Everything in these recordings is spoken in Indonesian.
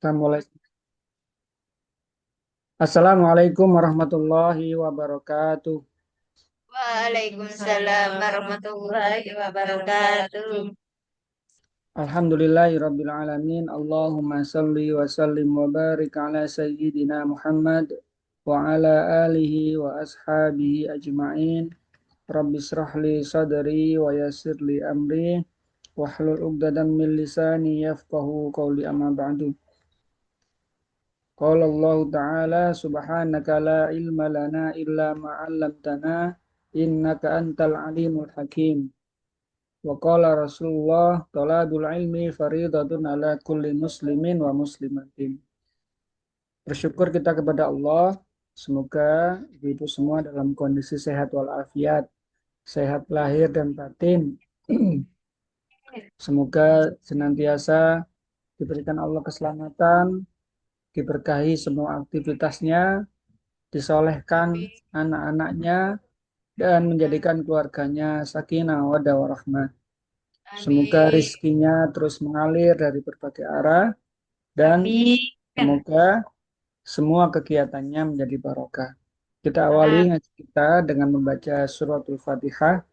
Assalamualaikum Assalamualaikum warahmatullahi wabarakatuh. Waalaikumsalam warahmatullahi wabarakatuh. Alhamdulillahirabbil alamin. Allahumma salli wa sallim wa barik ala sayyidina Muhammad wa ala alihi wa ashabihi ajma'in. Rabbi israh li sadri wa yassir li amri wahlul 'uqdatam min lisani yafqahu qawli, amma ba'du. Qala Allah Ta'ala subhanaka la ilma lana illa ma 'allamtana innaka antal alimul hakim. Wa qala Rasulullah talabul ilmi faridatun ala kulli muslimin wa muslimatin. Bersyukur kita kepada Allah, semoga ibu semua dalam kondisi sehat walafiat, sehat lahir dan batin. Semoga senantiasa diberikan Allah keselamatan, diberkahi semua aktivitasnya, disolehkan anak-anaknya, dan menjadikan keluarganya sakinah mawaddah warahmah. Semoga Amin. rizkinya terus mengalir dari berbagai arah dan Amin. semoga semua kegiatannya menjadi barokah. Kita awali Amin. ngaji kita dengan membaca suratul Fatihah,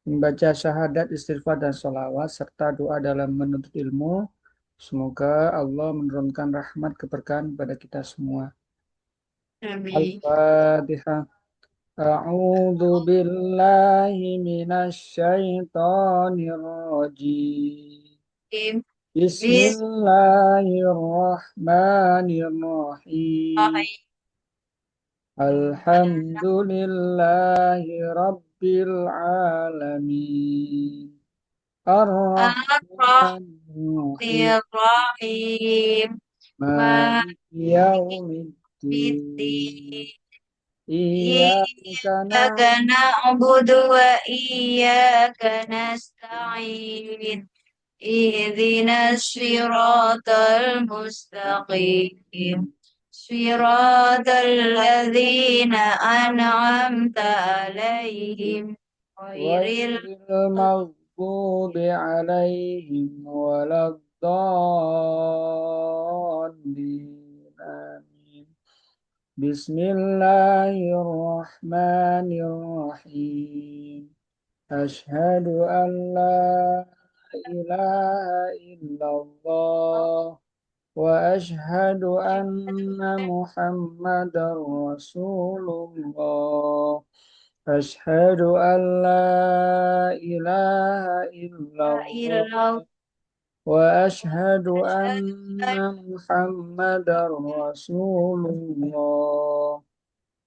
membaca syahadat, istighfar, dan sholawat, serta doa dalam menuntut ilmu. Semoga Allah menurunkan rahmat keberkahan kepada kita semua. Amin. Al-Fatihah. A'udzu billahi minasy syaithanir rajim. Bismillahirrahmanirrahim. Alhamdulillahi Rabbil Alamin. Ar-Rahmanir Ar-Rahmanir-Rahim. Maliki Yaumiddin. Maliki Iyyaka Iyyaka na'budu wa iyyaka nasta'in. Ihdinas siratal mustaqim. Siratal ladzina an'amta alaihim. Ghairil ghairil maghdubi alaihim waladdallin. Amin. Bismillahirrahmanirrahim. Asyhadu an la ilaha illallah wa asyhadu anna Muhammadar Rasulullah. Asyhadu an la ilaha illallah illallah. wa asyhadu anna Muhammadar Rasulullah.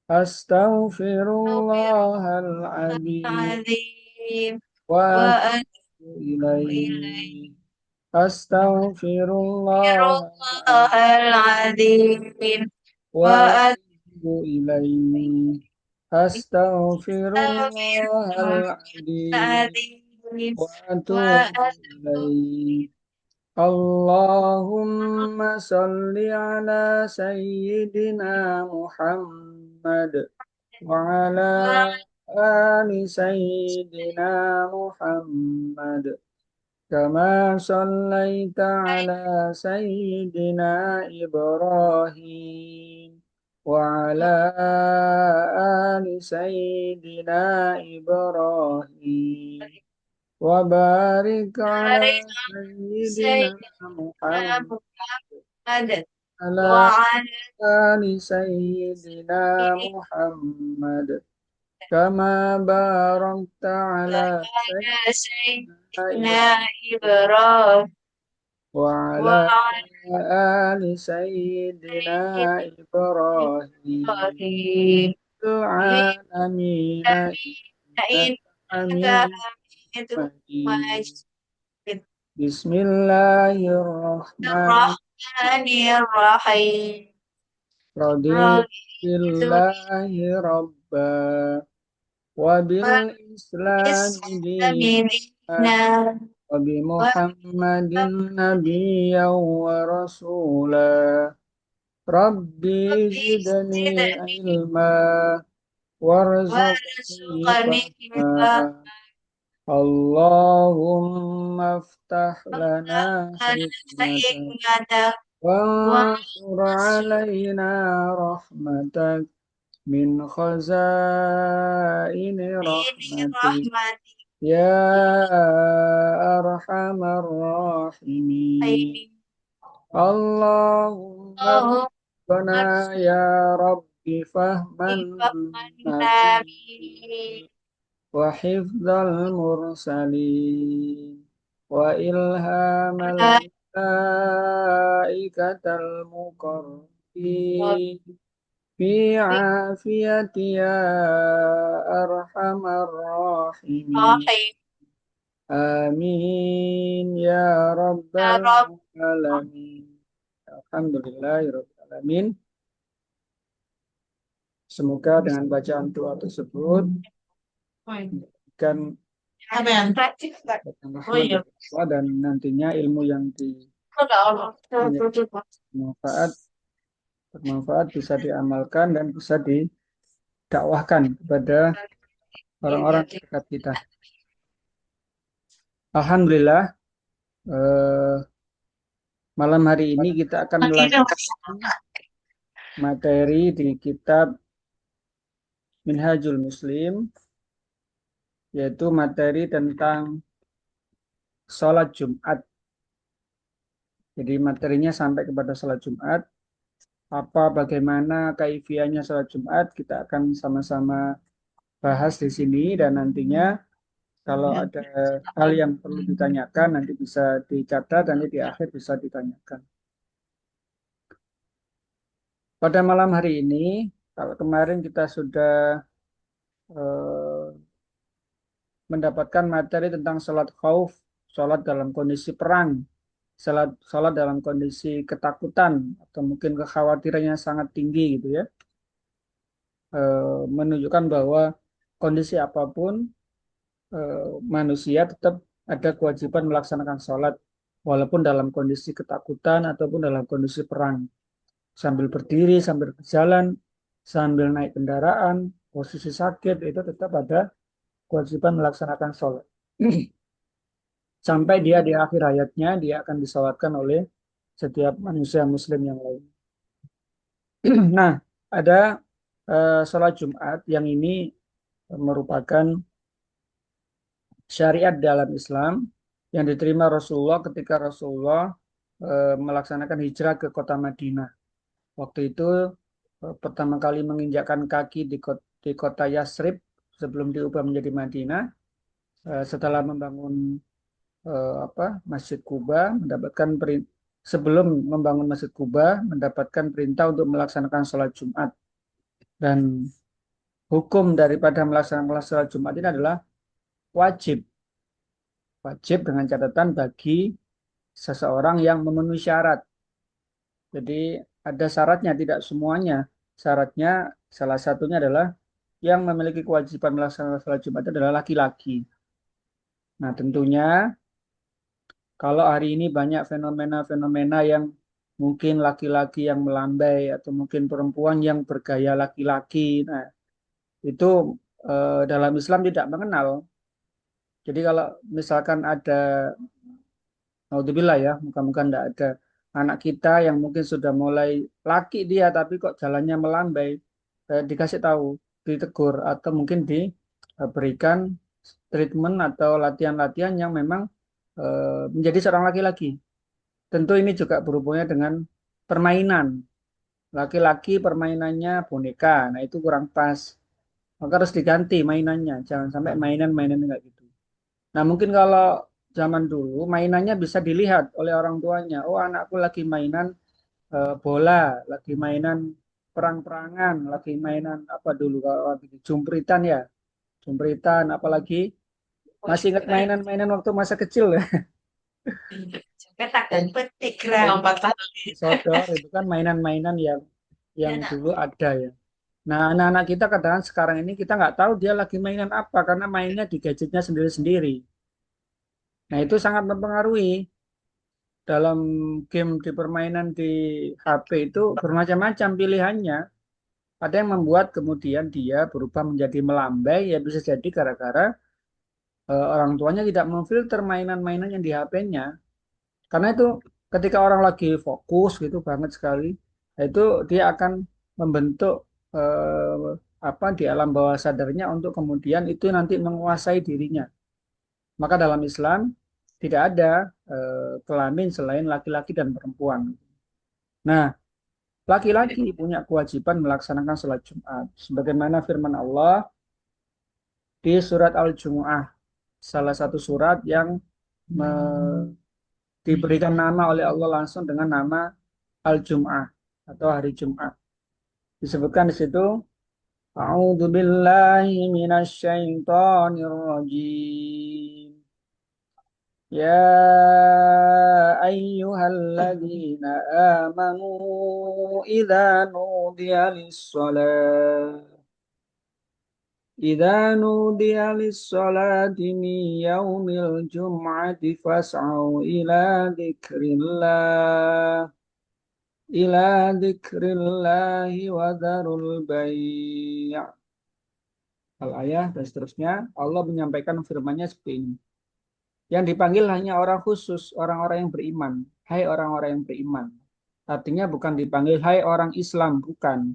Astaghfirullahaladzim Azim wa wa atubu atubu ilaih. ilaihi. Astaghfirullahaladzim Firul azim wa wa atubu ilaihi. Astaghfirullahaladzim azim wa wa atubu atubu ilaihi. Allahumma salli ala sayyidina Muhammad wa ala ali sayyidina Muhammad. كما صليت على سيدنا إبراهيم وعلى آل سيدنا إبراهيم وبارك على ilaih. سيدنا Sayyidina محمد Muhammad على wa ala آل سيدنا محمد كما باركت على سيدنا Sayyidina Ibrahim wa وعلى ala آل سيدنا إبراهيم Ibrahim في العالمين إنك innaka حميد hamidum مجيد. majid. بسم الله الرحمن Ar-Rahmanir Rahim. رضيت Raditu بالله ربا وبالإسلام دينا Bismillahirrahmanirrahim. Wa وبمحمد نبيا ورسولا ربي زدني zidni علما wa وارزقني rizqani فهما wa اللهم افتح لنا lana حكمتك hikmata وانشر علينا رحمتك من خزائن رحمتك رحمتك يا أرحم الراحمين اللهم اللهم ربنا يا رب فهما النبي نبي وحفظ المرسلين وإلهام الملائكة المقربين في عافية يا أرحم الراحمين الرحيم آمين يا رب يا رب العالمين Alhamdulillahirrahmanirrahim. Semoga dengan bacaan doa tersebut kan apa yang praktis oh rahmat iya dari Allah dan nantinya ilmu yang bermanfaat bermanfaat bisa diamalkan dan bisa didakwahkan kepada orang-orang dekat kita. Alhamdulillah, malam hari ini kita akan melanjutkan materi di kitab Minhajul Muslim, yaitu materi tentang sholat Jumat. Jadi materinya sampai kepada sholat Jumat. Bagaimana kaifiahnya sholat Jumat, kita akan sama-sama bahas di sini dan nantinya kalau ada hal yang perlu ditanyakan nanti bisa dicatat, nanti di akhir bisa ditanyakan. Pada malam hari ini, kalau kemarin kita sudah mendapatkan materi tentang sholat khauf, sholat dalam kondisi perang, sholat dalam kondisi ketakutan atau mungkin kekhawatiran yang sangat tinggi gitu ya, menunjukkan bahwa kondisi apapun manusia tetap ada kewajiban melaksanakan sholat walaupun dalam kondisi ketakutan ataupun dalam kondisi perang, sambil berdiri, sambil berjalan, sambil naik kendaraan, posisi sakit itu tetap ada kewajiban melaksanakan sholat. Sampai dia di akhir hayatnya dia akan disolatkan oleh setiap manusia muslim yang lain. Nah, ada sholat Jumat yang ini merupakan syariat dalam Islam yang diterima Rasulullah ketika Rasulullah melaksanakan hijrah ke kota Madinah. Waktu itu pertama kali menginjakkan kaki di kota Yasrib sebelum diubah menjadi Madinah, setelah membangun Masjid Kuba, sebelum membangun Masjid Kuba mendapatkan perintah untuk melaksanakan sholat Jumat, dan hukum daripada melaksanakan sholat Jumat ini adalah wajib dengan catatan bagi seseorang yang memenuhi syarat. Jadi ada syaratnya, tidak semuanya. Syaratnya salah satunya adalah yang memiliki kewajiban melaksanakan sholat Jumat adalah laki-laki. Nah, tentunya kalau hari ini banyak fenomena-fenomena yang mungkin laki-laki yang melambai atau mungkin perempuan yang bergaya laki-laki. Nah, itu dalam Islam tidak mengenal. Jadi kalau misalkan ada, naudzubillah ya, muka-muka tidak ada anak kita yang mungkin sudah mulai laki dia tapi kok jalannya melambai, dikasih tahu, ditegur atau mungkin diberikan treatment atau latihan-latihan yang memang menjadi seorang laki-laki. Tentu ini juga berhubungannya dengan permainan. Laki-laki permainannya boneka, nah itu kurang pas. Maka harus diganti mainannya, jangan sampai mainan-mainan kayak gitu. Nah mungkin kalau zaman dulu mainannya bisa dilihat oleh orang tuanya. Oh anakku lagi mainan bola, lagi mainan perang-perangan, lagi mainan apa dulu kalau jumpritan ya, jumpritan. Apalagi masih ingat mainan-mainan waktu masa kecil ya. petak dan petik lah empat tahun Sodor itu kan mainan-mainan yang dulu ada ya. Nah, anak-anak kita kadang sekarang ini kita nggak tahu dia lagi mainan apa karena mainnya di gadgetnya sendiri-sendiri. Nah, itu sangat mempengaruhi dalam game di permainan di HP itu bermacam-macam pilihannya. Ada yang membuat kemudian dia berubah menjadi melambai, ya bisa jadi gara-gara orang tuanya tidak memfilter mainan-mainan yang di HP-nya. Karena itu Ketika orang lagi fokus gitu banget sekali, nah itu dia akan membentuk apa di alam bawah sadarnya untuk kemudian itu nanti menguasai dirinya. Maka dalam Islam tidak ada kelamin selain laki-laki dan perempuan. Nah, laki-laki punya kewajiban melaksanakan sholat Jumat. Sebagaimana firman Allah di surat Al-Jumu'ah, salah satu surat yang diberikan nama oleh Allah langsung dengan nama Al-Jum'ah atau hari Jumat. Disebutkan di situ, A'udzu billahi minasy syaithanir rajim. Ya ayyuhalladzina amanu idza nudiya lis-shalah إذا نودي للصلاة من يوم الجمعة فاسعوا إلى ذكر الله وذروا البيع. Al-ayah dan seterusnya, Allah menyampaikan firman-Nya seperti ini. Yang dipanggil hanya orang khusus, orang-orang yang beriman. Hai orang-orang yang beriman. Artinya bukan dipanggil hai orang Islam, bukan.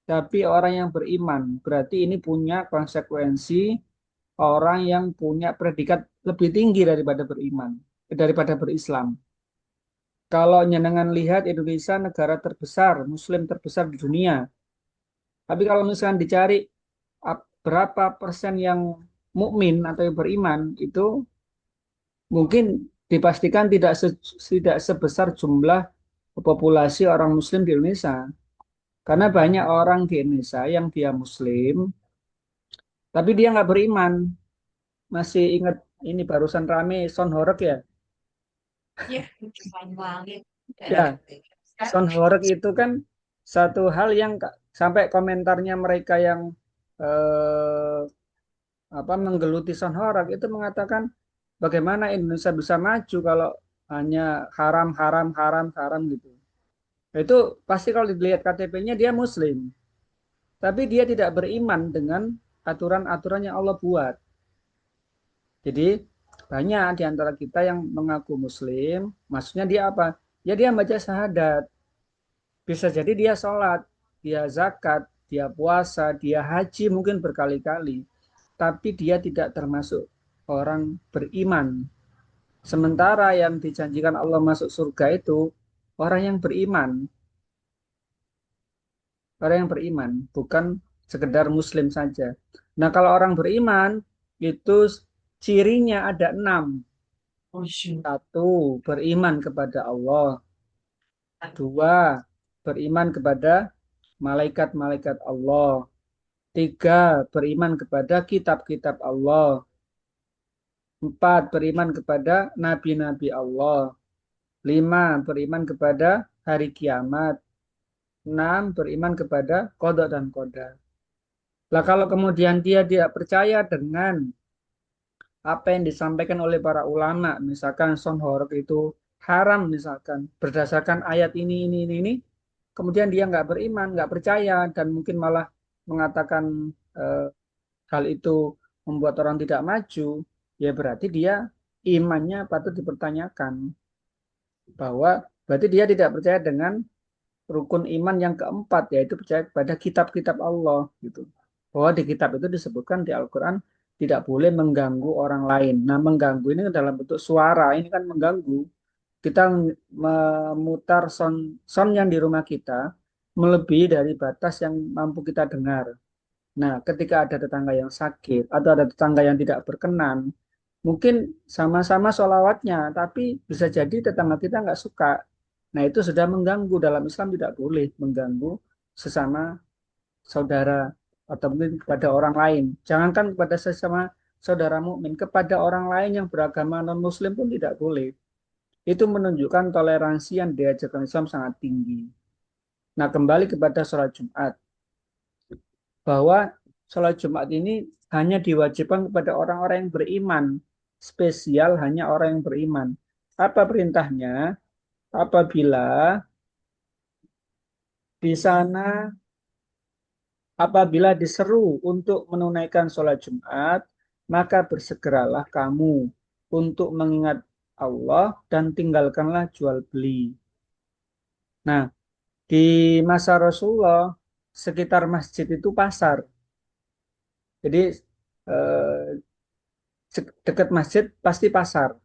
Tapi orang yang beriman. Berarti ini punya konsekuensi orang yang punya predikat lebih tinggi daripada beriman, daripada berislam. Kalau nyenengan lihat Indonesia negara terbesar, Muslim terbesar di dunia. Tapi kalau misalnya dicari berapa persen yang mukmin atau yang beriman, itu mungkin dipastikan tidak sebesar jumlah populasi orang Muslim di Indonesia. Karena banyak orang di Indonesia yang dia Muslim, tapi dia nggak beriman. Masih ingat ini barusan rame Son Horeg ya? Ya, keren banget. Ya, Son Horeg itu kan satu hal yang sampai komentarnya mereka yang eh, apa menggeluti Son Horeg itu mengatakan bagaimana Indonesia bisa maju kalau hanya haram haram haram haram gitu. Itu pasti kalau dilihat KTP-nya dia Muslim, tapi dia tidak beriman dengan aturan-aturan yang Allah buat. Jadi banyak di antara kita yang mengaku Muslim, maksudnya dia apa? Ya dia baca syahadat. Bisa jadi dia sholat, dia zakat, dia puasa, dia haji mungkin berkali-kali. Tapi dia tidak termasuk orang beriman. Sementara yang dijanjikan Allah masuk surga itu orang yang beriman. Orang yang beriman, bukan sekedar muslim saja. Nah kalau orang beriman, itu cirinya ada 6. Satu, beriman kepada Allah. Dua, beriman kepada malaikat-malaikat Allah. Tiga, beriman kepada kitab-kitab Allah. Empat, beriman kepada nabi-nabi Allah. Lima, beriman kepada hari kiamat. Enam, beriman kepada qada dan qadar. Lah kalau kemudian dia tidak percaya dengan apa yang disampaikan oleh para ulama, misalkan son horeg itu haram misalkan berdasarkan ayat ini, kemudian dia nggak beriman, nggak percaya dan mungkin malah mengatakan eh, hal itu membuat orang tidak maju, ya berarti dia imannya patut dipertanyakan bahwa berarti dia tidak percaya dengan rukun iman yang keempat yaitu percaya kepada kitab-kitab Allah gitu. Bahwa di kitab itu disebutkan di Al-Qur'an tidak boleh mengganggu orang lain. Nah, mengganggu ini dalam bentuk suara, ini kan mengganggu. Kita memutar sound yang di rumah kita melebihi dari batas yang mampu kita dengar. Nah, ketika ada tetangga yang sakit atau ada tetangga yang tidak berkenan, mungkin sama-sama sholawatnya, tapi bisa jadi tetangga kita nggak suka. Nah, itu sudah mengganggu. Dalam Islam tidak boleh mengganggu sesama saudara atau mungkin kepada orang lain. Jangankan kepada sesama saudara mukmin, kepada orang lain yang beragama non-muslim pun tidak boleh. Itu menunjukkan toleransi yang diajarkan Islam sangat tinggi. Nah, kembali kepada sholat Jumat. Bahwa sholat Jumat ini hanya diwajibkan kepada orang-orang yang beriman. Spesial hanya orang yang beriman. Apa perintahnya? Apabila di sana apabila diseru untuk menunaikan sholat Jumat, maka bersegeralah kamu untuk mengingat Allah dan tinggalkanlah jual beli. Nah, di masa Rasulullah sekitar masjid itu pasar. Jadi eh, dekat masjid pasti pasar.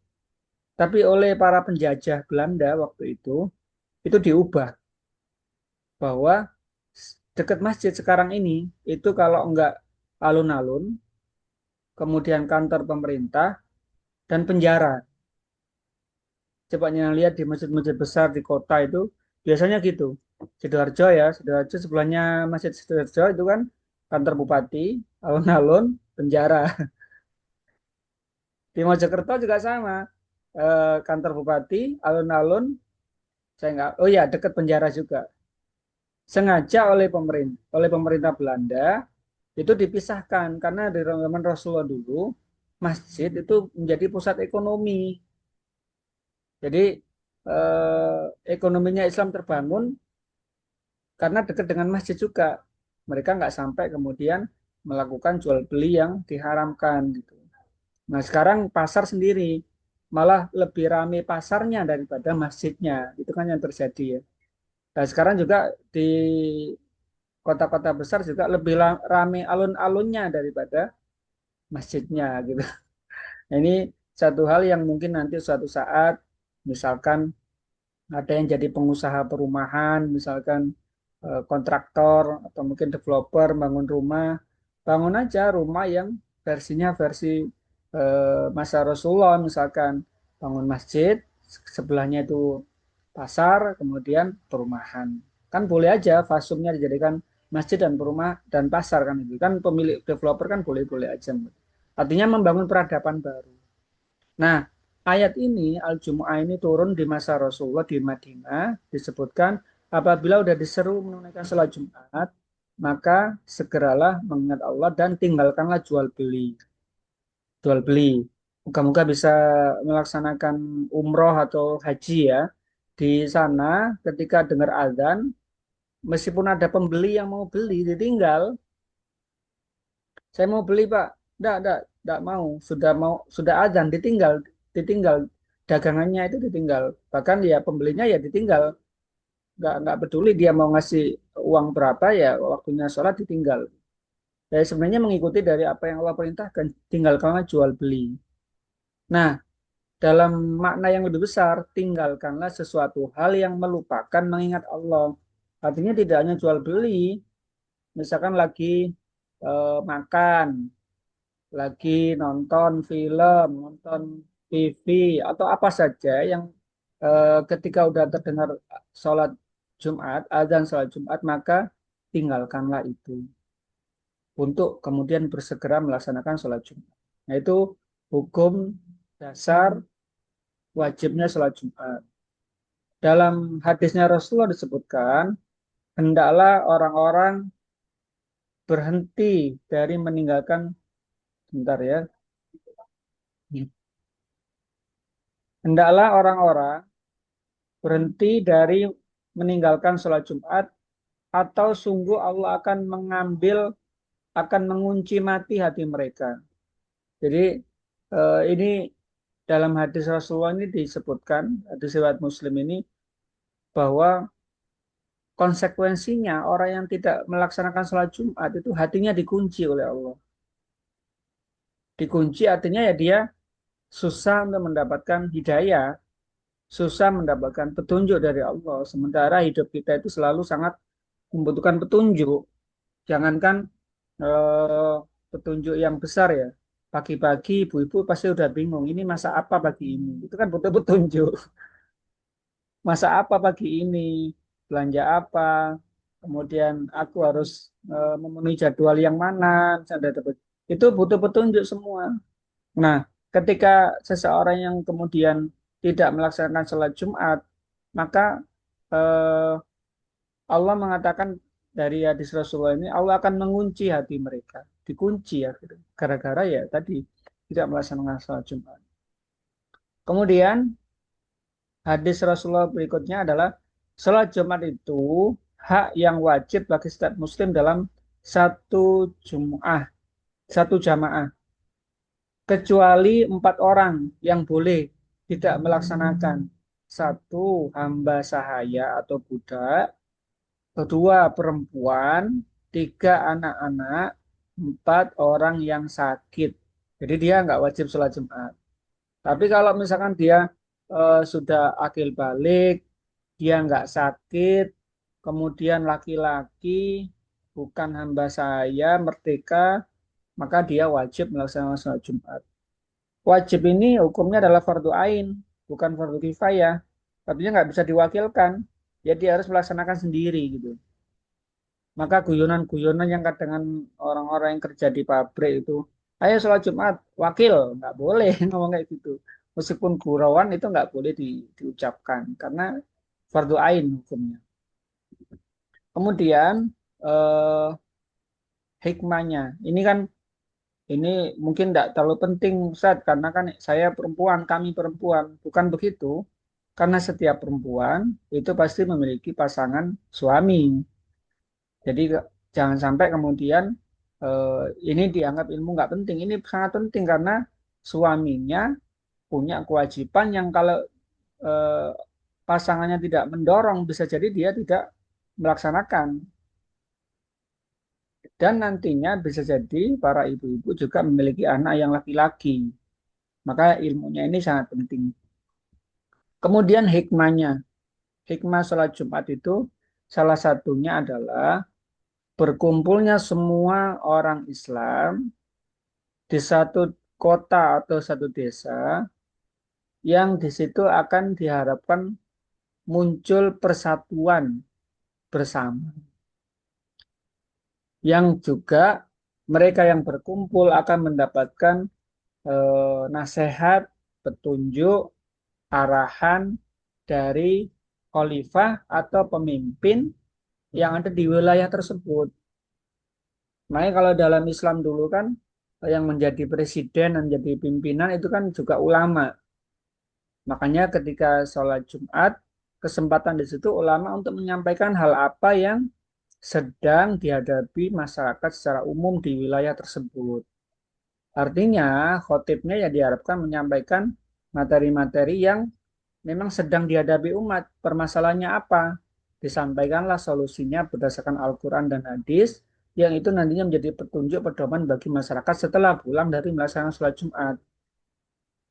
Tapi oleh para penjajah Belanda waktu itu diubah bahwa dekat masjid sekarang ini itu kalau enggak alun-alun, kemudian kantor pemerintah dan penjara. Coba yang lihat di masjid-masjid besar di kota itu biasanya gitu. Sidoarjo ya, Sidoarjo sebelahnya Masjid Sidoarjo itu kan kantor bupati, alun-alun, penjara. Di Mojokerto juga sama. Kantor bupati, alun-alun, saya nggak, oh ya dekat penjara juga. Sengaja oleh pemerintah Belanda itu dipisahkan karena di zaman Rasulullah dulu masjid itu menjadi pusat ekonomi. Jadi ekonominya Islam terbangun karena dekat dengan masjid juga. Mereka nggak sampai kemudian melakukan jual beli yang diharamkan gitu. Nah sekarang pasar sendiri malah lebih ramai pasarnya daripada masjidnya. Itu kan yang terjadi ya. Nah sekarang juga di kota-kota besar juga lebih ramai alun-alunnya daripada masjidnya gitu. Nah, ini satu hal yang mungkin nanti suatu saat misalkan ada yang jadi pengusaha perumahan, misalkan kontraktor atau mungkin developer bangun rumah, bangun aja rumah yang versinya versi masa Rasulullah, misalkan bangun masjid, sebelahnya itu pasar, kemudian perumahan. Kan boleh aja fasumnya dijadikan masjid dan perumah dan pasar kan itu. Kan pemilik developer kan boleh-boleh aja. Artinya membangun peradaban baru. Nah, ayat ini Al-Jumu'ah ini turun di masa Rasulullah di Madinah disebutkan apabila sudah diseru menunaikan salat Jumat, maka segeralah mengingat Allah dan tinggalkanlah jual beli. Jual beli. Moga-moga bisa melaksanakan umroh atau haji ya. Di sana ketika dengar azan, meskipun ada pembeli yang mau beli, ditinggal. Saya mau beli Pak. Enggak mau. Sudah azan, ditinggal dagangannya itu ditinggal. Bahkan ya pembelinya ya ditinggal. Enggak peduli dia mau ngasih uang berapa ya waktunya sholat ditinggal. Ya sebenarnya mengikuti dari apa yang Allah perintahkan, tinggalkanlah jual beli. Nah, dalam makna yang lebih besar, tinggalkanlah sesuatu hal yang melupakan mengingat Allah. Artinya tidak hanya jual beli, misalkan lagi makan, lagi nonton film, nonton TV, atau apa saja yang ketika udah terdengar sholat Jumat, azan sholat Jumat, maka tinggalkanlah itu untuk kemudian bersegera melaksanakan sholat Jumat. Nah itu hukum dasar wajibnya sholat Jumat. Dalam hadisnya Rasulullah disebutkan, hendaklah orang-orang berhenti dari meninggalkan, bentar ya, hendaklah orang-orang berhenti dari meninggalkan sholat Jumat atau sungguh Allah akan mengunci mati hati mereka. Jadi ini dalam hadis Rasulullah ini disebutkan, hadis riwayat Muslim ini, bahwa konsekuensinya orang yang tidak melaksanakan sholat Jumat itu hatinya dikunci oleh Allah. Dikunci artinya ya dia susah untuk mendapatkan hidayah, susah mendapatkan petunjuk dari Allah. Sementara hidup kita itu selalu sangat membutuhkan petunjuk. Jangankan eh, petunjuk yang besar ya. Pagi-pagi ibu-ibu pasti udah bingung. Ini masa apa pagi ini? Itu kan butuh petunjuk. Masa apa pagi ini? Belanja apa? Kemudian aku harus memenuhi jadwal yang mana? Itu butuh petunjuk semua. Nah, ketika seseorang yang kemudian tidak melaksanakan sholat Jumat, maka eh, Allah mengatakan dari hadis Rasulullah ini, Allah akan mengunci hati mereka. Dikunci ya, gitu. Gara-gara ya tadi tidak melaksanakan sholat Jumat. Kemudian hadis Rasulullah berikutnya adalah sholat Jumat itu hak yang wajib bagi setiap muslim dalam satu Jum'ah, satu jamaah. Kecuali 4 orang yang boleh. tidak melaksanakan. Satu, hamba sahaya atau budak. Kedua, perempuan. Tiga, anak-anak. Empat, orang yang sakit. Jadi dia nggak wajib sholat Jumat. Tapi kalau misalkan dia sudah akil balik, dia nggak sakit, kemudian laki-laki, bukan hamba sahaya, merdeka, maka dia wajib melaksanakan sholat Jumat. Wajib ini hukumnya adalah fardu ain, bukan fardu kifayah. Artinya nggak bisa diwakilkan. Jadi harus melaksanakan sendiri gitu. Maka guyonan-guyonan yang kadang orang-orang yang kerja di pabrik itu, ayo sholat Jumat, wakil, nggak boleh ngomong kayak gitu. Meskipun gurauan itu nggak boleh diucapkan karena fardu ain hukumnya. Kemudian eh, hikmahnya, ini mungkin tidak terlalu penting Ustaz, karena kan saya perempuan, kami perempuan, bukan begitu. Karena setiap perempuan itu pasti memiliki pasangan suami. Jadi jangan sampai kemudian ini dianggap ilmu nggak penting. Ini sangat penting karena suaminya punya kewajiban yang kalau eh, pasangannya tidak mendorong bisa jadi dia tidak melaksanakan. Dan nantinya bisa jadi para ibu-ibu juga memiliki anak yang laki-laki. Maka ilmunya ini sangat penting. Kemudian hikmahnya. Hikmah sholat Jumat itu salah satunya adalah berkumpulnya semua orang Islam di satu kota atau satu desa yang di situ akan diharapkan muncul persatuan bersama. Yang juga mereka yang berkumpul akan mendapatkan nasihat, petunjuk, arahan dari khalifah atau pemimpin yang ada di wilayah tersebut. Makanya kalau dalam Islam dulu kan yang menjadi presiden dan menjadi pimpinan itu kan juga ulama. Makanya ketika sholat Jumat, kesempatan di situ ulama untuk menyampaikan hal apa yang sedang dihadapi masyarakat secara umum di wilayah tersebut. Artinya, khotibnya ya diharapkan menyampaikan materi-materi yang memang sedang dihadapi umat. Permasalahannya apa? Disampaikanlah solusinya berdasarkan Al-Quran dan hadis, yang itu nantinya menjadi petunjuk pedoman bagi masyarakat setelah pulang dari melaksanakan sholat Jumat.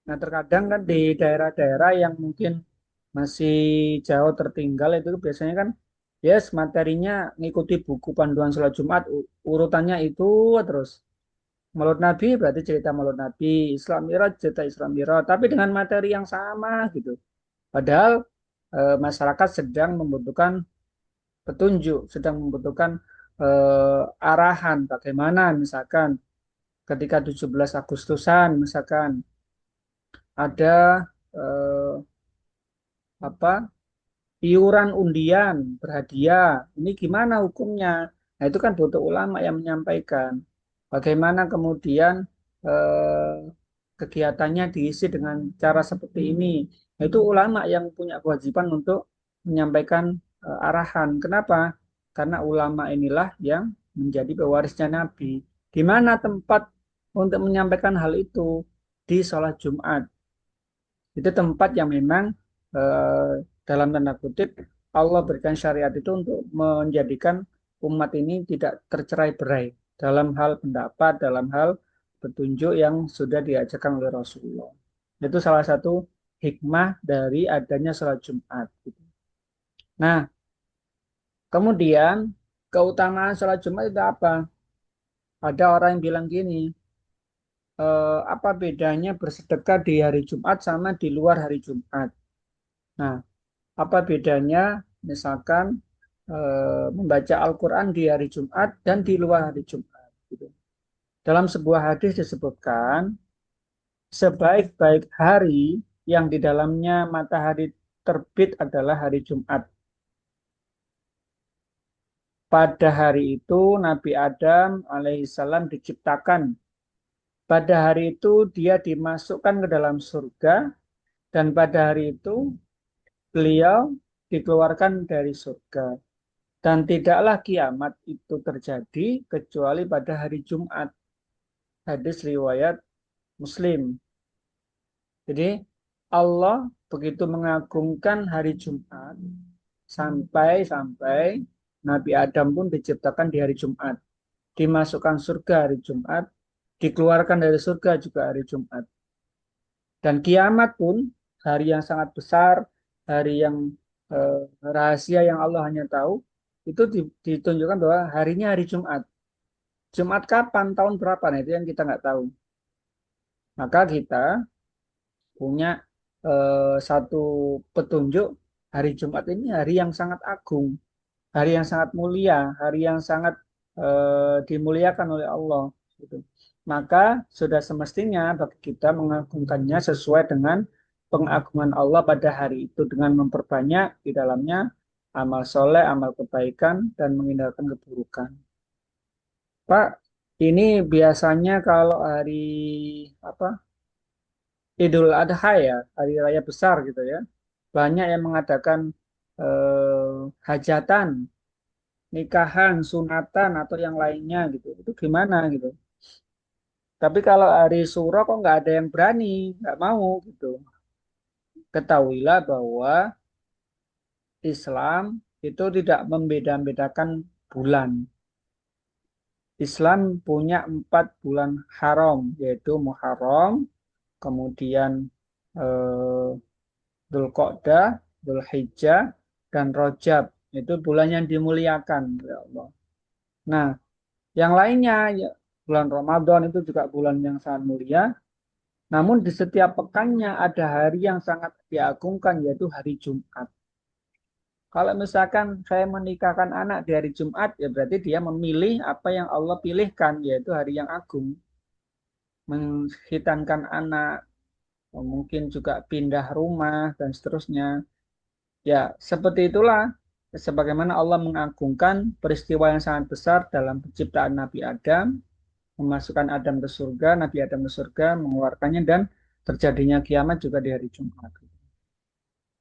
Nah, terkadang kan di daerah-daerah yang mungkin masih jauh tertinggal itu biasanya kan yes materinya ngikuti buku panduan sholat Jumat urutannya itu terus. Maulid Nabi berarti cerita Maulid Nabi, Isra Mi'raj cerita Isra Mi'raj, tapi dengan materi yang sama gitu. Padahal masyarakat sedang membutuhkan petunjuk, sedang membutuhkan arahan bagaimana misalkan ketika 17 Agustusan misalkan ada eh, apa iuran undian berhadiah. Ini gimana hukumnya? Nah, itu kan butuh ulama yang menyampaikan. Bagaimana kemudian eh, kegiatannya diisi dengan cara seperti ini. Nah, itu ulama yang punya kewajiban untuk menyampaikan arahan. Kenapa? Karena ulama inilah yang menjadi pewarisnya Nabi. Di mana tempat untuk menyampaikan hal itu? Di sholat Jumat. Itu tempat yang memang eh, dalam tanda kutip Allah berikan syariat itu untuk menjadikan umat ini tidak tercerai-berai dalam hal pendapat, dalam hal petunjuk yang sudah diajarkan oleh Rasulullah. Itu salah satu hikmah dari adanya sholat Jumat. Nah, kemudian keutamaan sholat Jumat itu apa? Ada orang yang bilang gini, apa bedanya bersedekah di hari Jumat sama di luar hari Jumat? Nah, apa bedanya misalkan membaca Al-Quran di hari Jumat dan di luar hari Jumat gitu. Dalam sebuah hadis disebutkan sebaik-baik hari yang di dalamnya matahari terbit adalah hari Jumat. Pada hari itu Nabi Adam alaihissalam diciptakan. Pada hari itu dia dimasukkan ke dalam surga dan pada hari itu beliau dikeluarkan dari surga. Dan tidaklah kiamat itu terjadi kecuali pada hari Jumat. Hadis riwayat Muslim. Jadi Allah begitu mengagungkan hari Jumat sampai Nabi Adam pun diciptakan di hari Jumat, dimasukkan surga hari Jumat, dikeluarkan dari surga juga hari Jumat. Dan kiamat pun hari yang sangat besar, hari yang rahasia yang Allah hanya tahu, itu ditunjukkan bahwa harinya hari Jumat. Jumat kapan, tahun berapa, nah itu yang kita nggak tahu. Maka kita punya satu petunjuk, hari Jumat ini hari yang sangat agung, hari yang sangat mulia, hari yang sangat dimuliakan oleh Allah. Gitu. Maka sudah semestinya bagi kita mengagungkannya sesuai dengan pengagungan Allah pada hari itu dengan memperbanyak di dalamnya amal soleh, amal kebaikan, dan menghindarkan keburukan. Pak, ini biasanya kalau hari apa Idul Adha ya, hari raya besar gitu ya, banyak yang mengadakan hajatan, nikahan, sunatan atau yang lainnya gitu. Itu gimana gitu. Tapi kalau hari Suro kok nggak ada yang berani, nggak mau gitu. Ketahuilah bahwa Islam itu tidak membeda-bedakan bulan. Islam punya 4 bulan haram, yaitu Muharram, kemudian eh, Dzulqa'dah, Dzulhijjah, dan Rajab. Itu bulan yang dimuliakan ya Allah. Nah, yang lainnya ya, bulan Ramadan itu juga bulan yang sangat mulia. Namun di setiap pekannya ada hari yang sangat diagungkan yaitu hari Jumat. Kalau misalkan saya menikahkan anak di hari Jumat, ya berarti dia memilih apa yang Allah pilihkan, yaitu hari yang agung. Menghitankan anak, mungkin juga pindah rumah, dan seterusnya. Ya, seperti itulah sebagaimana Allah mengagungkan peristiwa yang sangat besar dalam penciptaan Nabi Adam, memasukkan Adam ke surga, Nabi Adam ke surga, mengeluarkannya dan terjadinya kiamat juga di hari Jumat.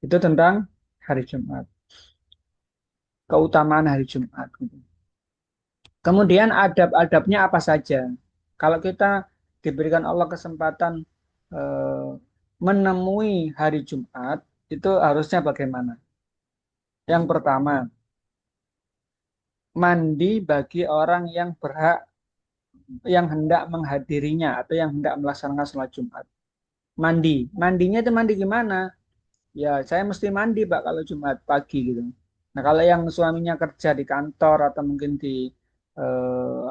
Itu tentang hari Jumat, keutamaan hari Jumat. Kemudian adab-adabnya apa saja? Kalau kita diberikan Allah kesempatan eh, menemui hari Jumat, itu harusnya bagaimana? Yang pertama, mandi bagi orang yang berhak, yang hendak menghadirinya atau yang hendak melaksanakan sholat Jumat. Mandinya itu mandi gimana? Ya, saya mesti mandi Pak kalau Jumat pagi gitu. Nah, kalau yang suaminya kerja di kantor atau mungkin di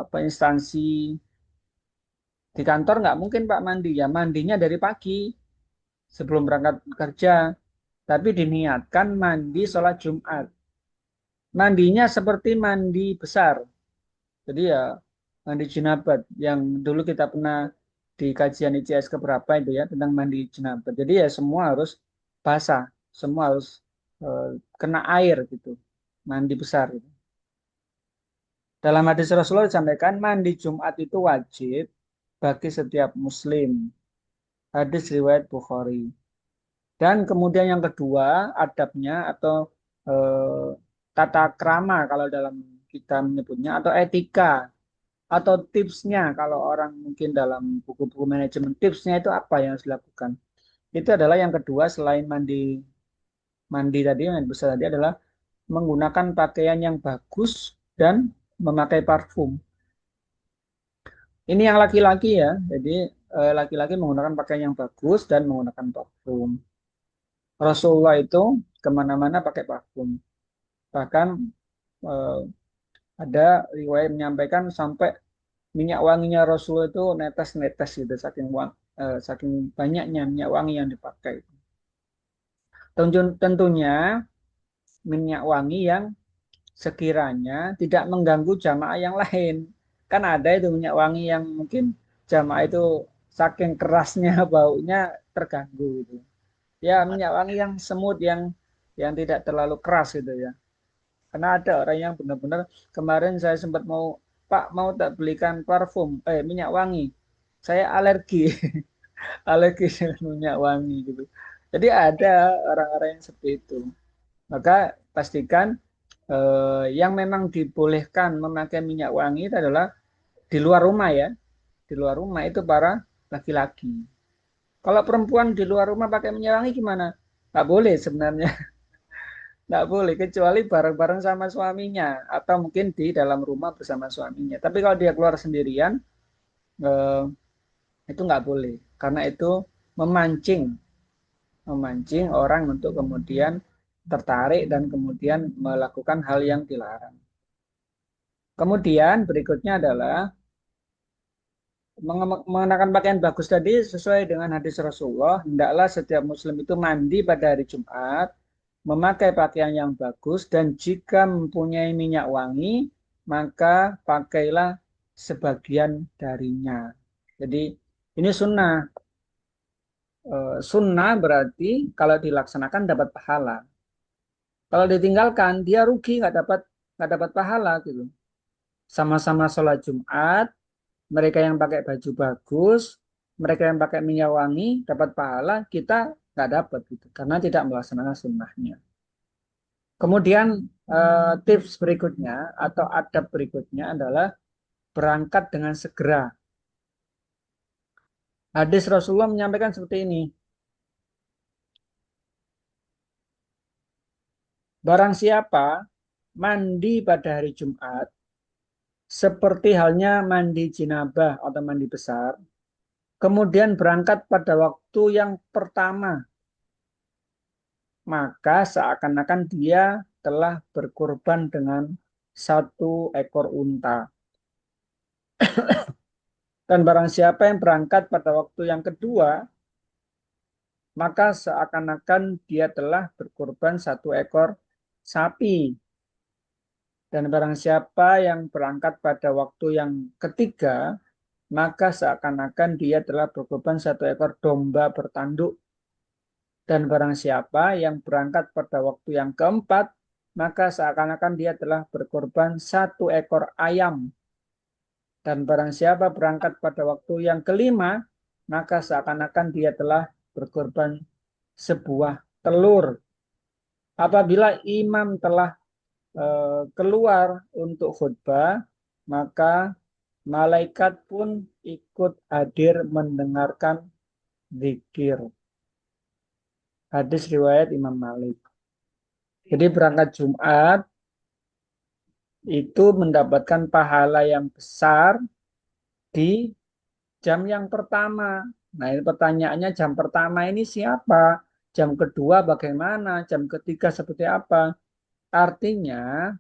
apa instansi di kantor nggak mungkin Pak mandi. Ya, mandinya dari pagi sebelum berangkat kerja. Tapi diniatkan mandi sholat Jumat. Mandinya seperti mandi besar. Jadi ya mandi jenabat yang dulu kita pernah di kajian ICS keberapa itu ya tentang mandi jenabat. Jadi ya semua harus basah, semua harus eh, kena air gitu, mandi besar. Gitu. Dalam hadis Rasulullah disampaikan mandi Jumat itu wajib bagi setiap Muslim. Hadis riwayat Bukhari. Dan kemudian yang kedua adabnya atau eh, tata krama kalau dalam kita menyebutnya atau etika atau tipsnya kalau orang mungkin dalam buku-buku manajemen tipsnya itu apa yang harus dilakukan itu adalah yang kedua selain mandi mandi tadi yang besar tadi adalah menggunakan pakaian yang bagus dan memakai parfum ini yang laki-laki ya jadi laki-laki menggunakan pakaian yang bagus dan menggunakan parfum Rasulullah itu kemana-mana pakai parfum bahkan eh, ada riwayat menyampaikan sampai minyak wanginya Rasul itu netes-netes gitu saking banyaknya minyak wangi yang dipakai. Tentunya minyak wangi yang sekiranya tidak mengganggu jamaah yang lain. Kan ada itu minyak wangi yang mungkin jamaah itu saking kerasnya baunya terganggu gitu. Ya minyak wangi yang semut yang tidak terlalu keras gitu ya. Karena ada orang yang benar-benar kemarin saya sempat mau Pak mau tak belikan parfum minyak wangi. Saya alergi, alergi dengan minyak wangi gitu. Jadi ada orang-orang yang seperti itu. Maka pastikan yang memang dibolehkan memakai minyak wangi itu adalah di luar rumah ya. Di luar rumah itu para laki-laki. Kalau perempuan di luar rumah pakai minyak wangi gimana? Nggak boleh sebenarnya. Nggak boleh, kecuali bareng-bareng sama suaminya. Atau mungkin di dalam rumah bersama suaminya. Tapi kalau dia keluar sendirian, eh, itu nggak boleh. Karena itu memancing. Memancing orang untuk kemudian tertarik dan kemudian melakukan hal yang dilarang. Kemudian berikutnya adalah mengenakan pakaian bagus tadi sesuai dengan hadis Rasulullah, hendaklah setiap muslim itu mandi pada hari Jumat, memakai pakaian yang bagus, dan jika mempunyai minyak wangi, maka pakailah sebagian darinya. Jadi ini sunnah. Sunnah berarti kalau dilaksanakan dapat pahala. Kalau ditinggalkan dia rugi, nggak dapat pahala gitu. Sama-sama sholat Jumat, mereka yang pakai baju bagus, mereka yang pakai minyak wangi dapat pahala, kita nggak dapat gitu karena tidak melaksanakan sunnahnya. Kemudian tips berikutnya atau adab berikutnya adalah berangkat dengan segera. Hadis Rasulullah menyampaikan seperti ini. Barang siapa mandi pada hari Jumat seperti halnya mandi jinabah atau mandi besar, kemudian berangkat pada waktu yang pertama, maka seakan-akan dia telah berkorban dengan satu ekor unta. Dan barang siapa yang berangkat pada waktu yang kedua, maka seakan-akan dia telah berkorban satu ekor sapi. Dan barang siapa yang berangkat pada waktu yang ketiga, maka seakan-akan dia telah berkorban satu ekor domba bertanduk. Dan barang siapa yang berangkat pada waktu yang keempat, maka seakan-akan dia telah berkorban satu ekor ayam. Dan barang siapa berangkat pada waktu yang kelima, maka seakan-akan dia telah berkorban sebuah telur. Apabila imam telah keluar untuk khutbah, maka malaikat pun ikut hadir mendengarkan zikir. Hadis riwayat Imam Malik. Jadi berangkat Jumat itu mendapatkan pahala yang besar di jam yang pertama. Nah, ini pertanyaannya jam pertama ini siapa? Jam kedua bagaimana? Jam ketiga seperti apa? Artinya,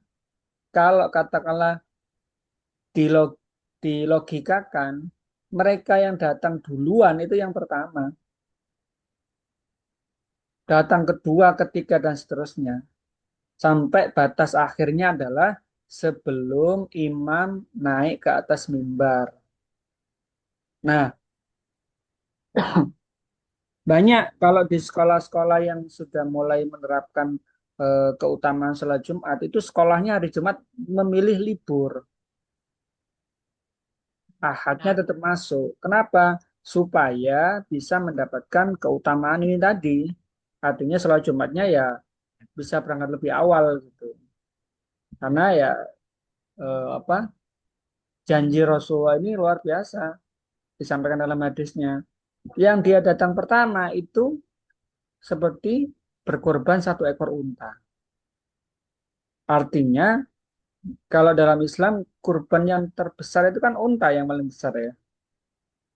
kalau katakanlah dilogikakan, mereka yang datang duluan itu yang pertama. Datang kedua, ketiga, dan seterusnya. Sampai batas akhirnya adalah sebelum imam naik ke atas mimbar. Nah, banyak kalau di sekolah-sekolah yang sudah mulai menerapkan keutamaan sholat Jumat, itu sekolahnya hari Jumat memilih libur. Ahadnya tetap masuk. Kenapa? Supaya bisa mendapatkan keutamaan ini tadi. Artinya sholat Jumatnya ya bisa berangkat lebih awal gitu. Karena ya apa janji Rasulullah ini luar biasa disampaikan dalam hadisnya. Yang dia datang pertama itu seperti berkorban satu ekor unta. Artinya kalau dalam Islam kurban yang terbesar itu kan unta yang paling besar ya.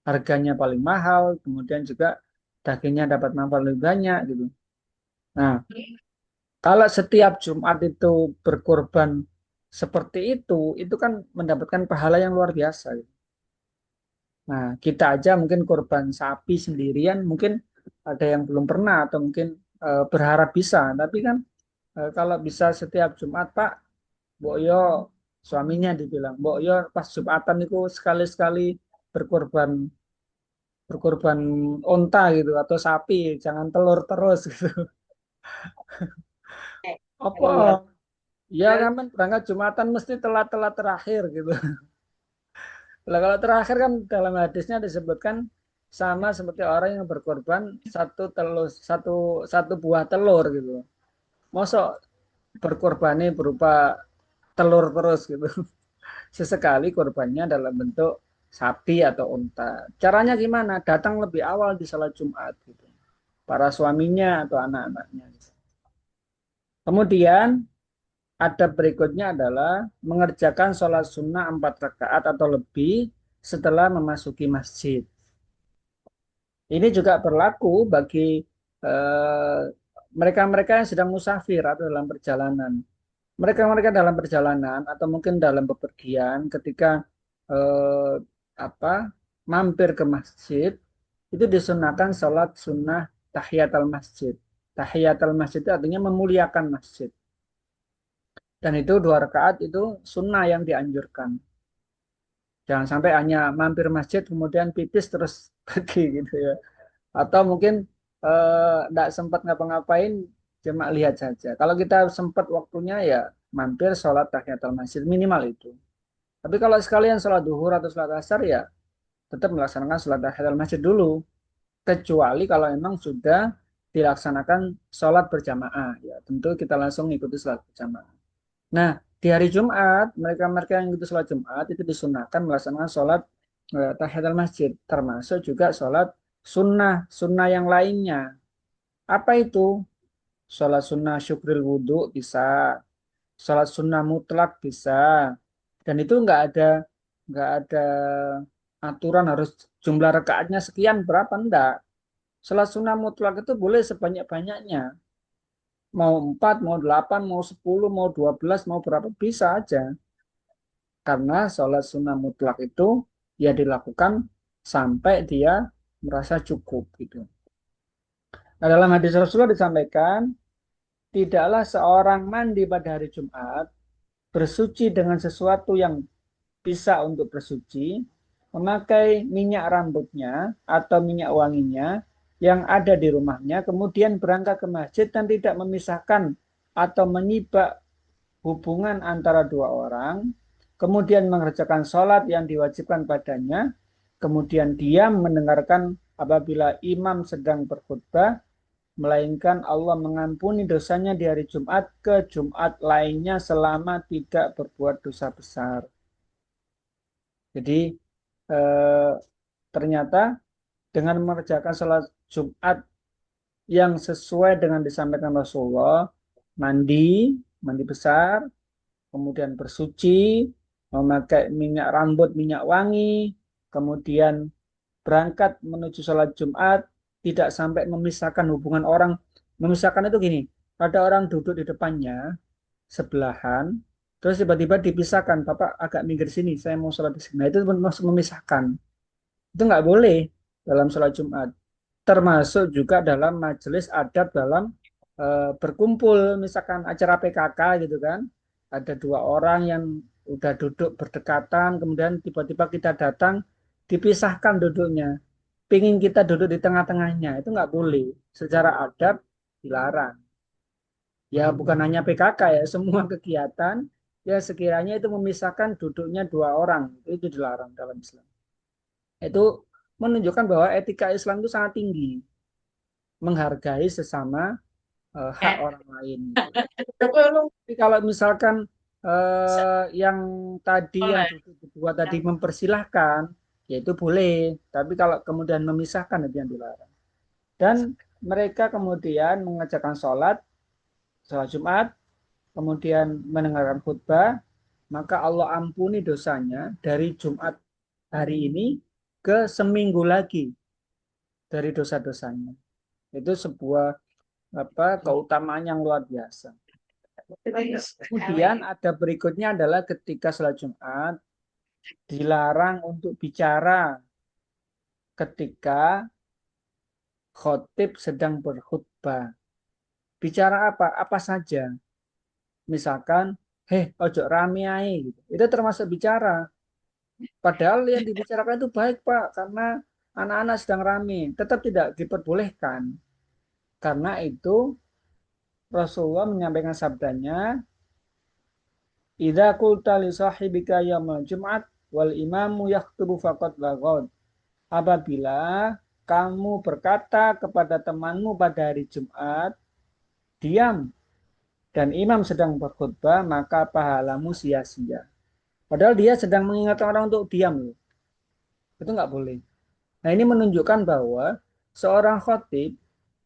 Harganya paling mahal, kemudian juga dagingnya dapat manfaat lebih banyak gitu. Nah, kalau setiap Jumat itu berkorban seperti itu kan mendapatkan pahala yang luar biasa gitu. Nah, kita aja mungkin korban sapi sendirian, mungkin ada yang belum pernah atau mungkin berharap bisa. Tapi kan kalau bisa setiap Jumat, Pak, Mbok Yo, suaminya dibilang, Mbok Yo pas Jumatan itu sekali-sekali berkorban berkorban onta gitu atau sapi, jangan telur terus gitu. Apa? Iya. Ya kan berangkat Jumatan mesti telat-telat terakhir gitu. Lah kalau terakhir kan dalam hadisnya disebutkan sama seperti orang yang berkorban satu telur satu buah telur gitu. Mosok berkorbannya berupa telur terus gitu. Sesekali korbannya dalam bentuk sapi atau unta. Caranya gimana? Datang lebih awal di sholat Jumat gitu. Para suaminya atau anak-anaknya. Kemudian ada berikutnya adalah mengerjakan sholat sunnah 4 rakaat atau lebih setelah memasuki masjid. Ini juga berlaku bagi mereka-mereka yang sedang musafir atau dalam perjalanan. Mereka-mereka dalam perjalanan atau mungkin dalam bepergian ketika eh, apa mampir ke masjid itu disunahkan sholat sunnah tahiyatul masjid. Tahiyatul masjid itu artinya memuliakan masjid. Dan itu 2 rakaat itu sunnah yang dianjurkan. Jangan sampai hanya mampir masjid kemudian pipis terus pergi gitu ya. Atau mungkin tidak sempat ngapa-ngapain cuma lihat saja. Kalau kita sempat waktunya ya mampir sholat tahiyatul masjid minimal itu. Tapi kalau sekalian sholat duhur atau sholat asar ya tetap melaksanakan sholat tahiyatul masjid dulu. Kecuali kalau memang sudah dilaksanakan sholat berjamaah ya tentu kita langsung ikuti sholat berjamaah. Nah, di hari Jumat, mereka-mereka yang ikut sholat Jumat itu disunahkan melaksanakan sholat tahiyatul masjid, termasuk juga sholat sunnah yang lainnya. Apa itu? Sholat sunnah syukril wudhu bisa, sholat sunnah mutlak bisa, dan itu nggak ada aturan harus jumlah rakaatnya sekian berapa enggak. Sholat sunnah mutlak itu boleh sebanyak-banyaknya. Mau 4, mau 8, mau 10, mau 12, mau berapa bisa aja. Karena sholat sunnah mutlak itu ya dilakukan sampai dia merasa cukup gitu. Nah, dalam hadis Rasulullah disampaikan, tidaklah seorang mandi pada hari Jumat bersuci dengan sesuatu yang bisa untuk bersuci, memakai minyak rambutnya atau minyak wanginya yang ada di rumahnya, kemudian berangkat ke masjid dan tidak memisahkan atau menyibak hubungan antara dua orang, kemudian mengerjakan sholat yang diwajibkan padanya, kemudian diam mendengarkan apabila imam sedang berkhutbah, melainkan Allah mengampuni dosanya di hari Jumat ke Jumat lainnya selama tidak berbuat dosa besar. Jadi eh, ternyata dengan mengerjakan sholat Jumat yang sesuai dengan disampaikan Rasulullah, mandi, mandi besar, kemudian bersuci, memakai minyak rambut, minyak wangi, kemudian berangkat menuju sholat Jumat, tidak sampai memisahkan hubungan orang. Memisahkan itu gini, ada orang duduk di depannya, sebelahan, terus tiba-tiba dipisahkan, Bapak agak minggir sini, saya mau sholat di sini. Nah, itu maksud memisahkan. Itu nggak boleh dalam sholat Jumat. Termasuk juga dalam majelis adab dalam berkumpul, misalkan acara PKK gitu kan. Ada 2 orang yang udah duduk berdekatan, kemudian tiba-tiba kita datang, dipisahkan duduknya. Pingin kita duduk di tengah-tengahnya, itu nggak boleh. Secara adab dilarang. Ya bukan hanya PKK ya, semua kegiatan ya sekiranya itu memisahkan duduknya 2 orang, itu dilarang dalam Islam. Itu menunjukkan bahwa etika Islam itu sangat tinggi, menghargai sesama hak Ya. orang lain. Tapi kalau misalkan yang tadi yang duduk berdua tadi mempersilahkan, ya itu boleh. Tapi kalau kemudian memisahkan itu yang dilarang. Dan mereka kemudian mengerjakan sholat Jumat, kemudian mendengarkan khutbah, maka Allah ampuni dosanya dari Jumat hari ini ke seminggu lagi dari dosa-dosanya. Itu sebuah keutamaan yang luar biasa. Kemudian ada berikutnya adalah ketika sholat Jumat dilarang untuk bicara ketika khotib sedang berkhutbah. Bicara apa? Apa saja. Misalkan, ojo rame ae gitu. Itu termasuk bicara. Padahal yang dibicarakan itu baik, Pak, karena anak-anak sedang rame. Tetap tidak diperbolehkan. Karena itu Rasulullah menyampaikan sabdanya, "Idza qulta li sahibika yaumal jum'at wal imamu yaktubu faqad laghad." Apabila kamu berkata kepada temanmu pada hari Jumat, diam, dan imam sedang berkhutbah, maka pahalamu sia-sia. Padahal dia sedang mengingatkan orang untuk diam. Itu nggak boleh. Nah, ini menunjukkan bahwa seorang khatib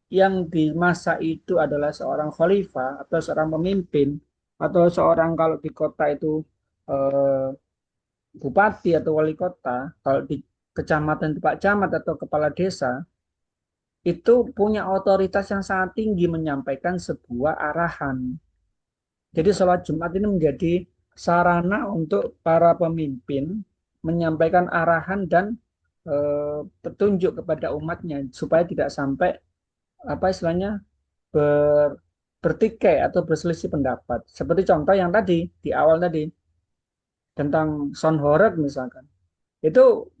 yang di masa itu adalah seorang khalifah atau seorang pemimpin atau seorang kalau di kota itu eh, bupati atau wali kota, kalau di kecamatan itu Pak Camat atau kepala desa, itu punya otoritas yang sangat tinggi menyampaikan sebuah arahan. Jadi sholat Jumat ini menjadi sarana untuk para pemimpin menyampaikan arahan dan petunjuk kepada umatnya supaya tidak sampai apa istilahnya bertikai atau berselisih pendapat. Seperti contoh yang tadi di awal tadi tentang sound horeg misalkan. Itu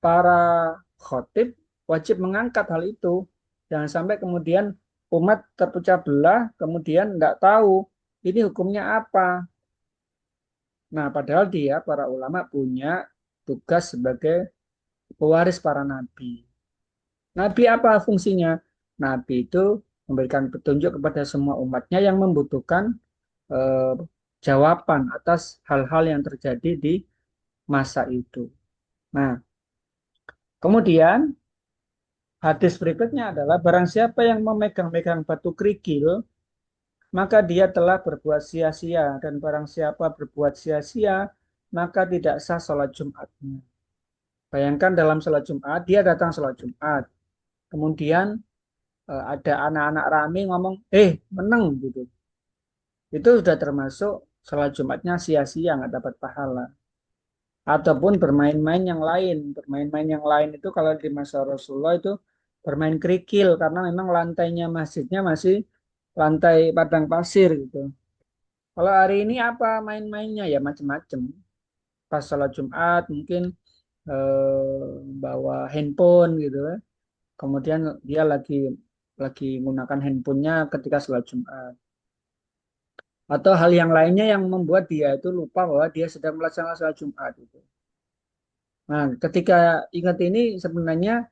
para khotib wajib mengangkat hal itu. Jangan sampai kemudian umat terpecah belah, kemudian tidak tahu ini hukumnya apa. Nah, padahal dia, para ulama punya tugas sebagai pewaris para nabi. Nabi apa fungsinya? Nabi itu memberikan petunjuk kepada semua umatnya yang membutuhkan eh, jawaban atas hal-hal yang terjadi di masa itu. Nah, kemudian hadis berikutnya adalah barang siapa yang memegang-megang batu kerikil, maka dia telah berbuat sia-sia dan barang siapa berbuat sia-sia, maka tidak sah sholat Jumatnya. Bayangkan dalam sholat Jumat, dia datang sholat Jumat. Kemudian ada anak-anak rame ngomong, menang gitu. Itu sudah termasuk sholat Jumatnya sia-sia, nggak dapat pahala. Ataupun bermain-main yang lain. Bermain-main yang lain itu kalau di masa Rasulullah itu bermain kerikil karena memang lantainya masjidnya masih lantai padang pasir gitu. Kalau hari ini apa main-mainnya ya macam-macam. Pas sholat Jumat mungkin bawa handphone gitu ya. Kemudian dia lagi menggunakan handphonenya ketika sholat Jumat. Atau hal yang lainnya yang membuat dia itu lupa bahwa dia sedang melaksanakan sholat Jumat gitu. Nah, ketika ingat ini sebenarnya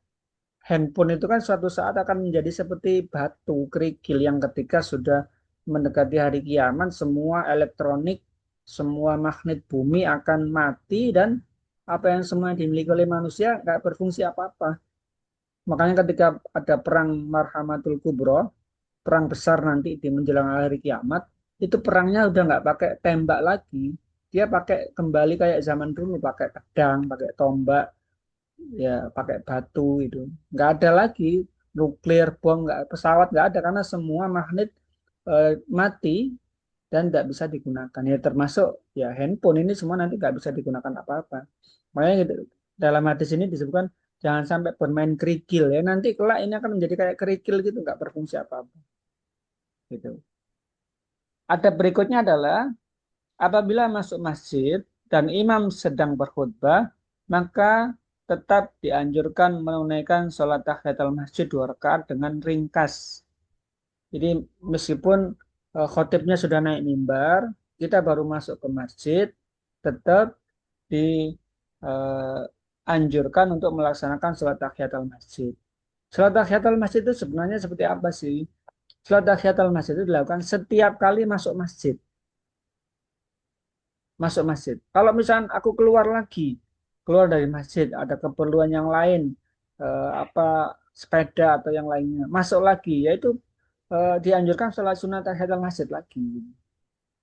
handphone itu kan suatu saat akan menjadi seperti batu kerikil yang ketika sudah mendekati hari kiamat, semua elektronik, semua magnet bumi akan mati dan apa yang semua dimiliki oleh manusia nggak berfungsi apa-apa. Makanya ketika ada perang Marhamatul Kubro, perang besar nanti di menjelang hari kiamat, itu perangnya udah nggak pakai tembak lagi, dia pakai kembali kayak zaman dulu, pakai pedang, pakai tombak, ya pakai batu itu nggak ada lagi nuklir bom nggak pesawat nggak ada karena semua magnet mati dan nggak bisa digunakan ya termasuk ya handphone ini semua nanti nggak bisa digunakan apa-apa makanya gitu, dalam hadis ini disebutkan jangan sampai bermain kerikil ya nanti kelak ini akan menjadi kayak kerikil gitu nggak berfungsi apa-apa gitu. Ada berikutnya adalah apabila masuk masjid dan imam sedang berkhutbah, maka tetap dianjurkan menunaikan sholat tahiyatul masjid 2 rakaat dengan ringkas. Jadi meskipun khotibnya sudah naik mimbar, kita baru masuk ke masjid, tetap dianjurkan untuk melaksanakan sholat tahiyatul masjid. Sholat tahiyatul masjid itu sebenarnya seperti apa sih? Sholat tahiyatul masjid itu dilakukan setiap kali masuk masjid. Masuk masjid. Kalau misalnya aku keluar lagi, keluar dari masjid, ada keperluan yang lain, apa sepeda atau yang lainnya, masuk lagi, yaitu dianjurkan sholat sunat tahiyatul masjid lagi.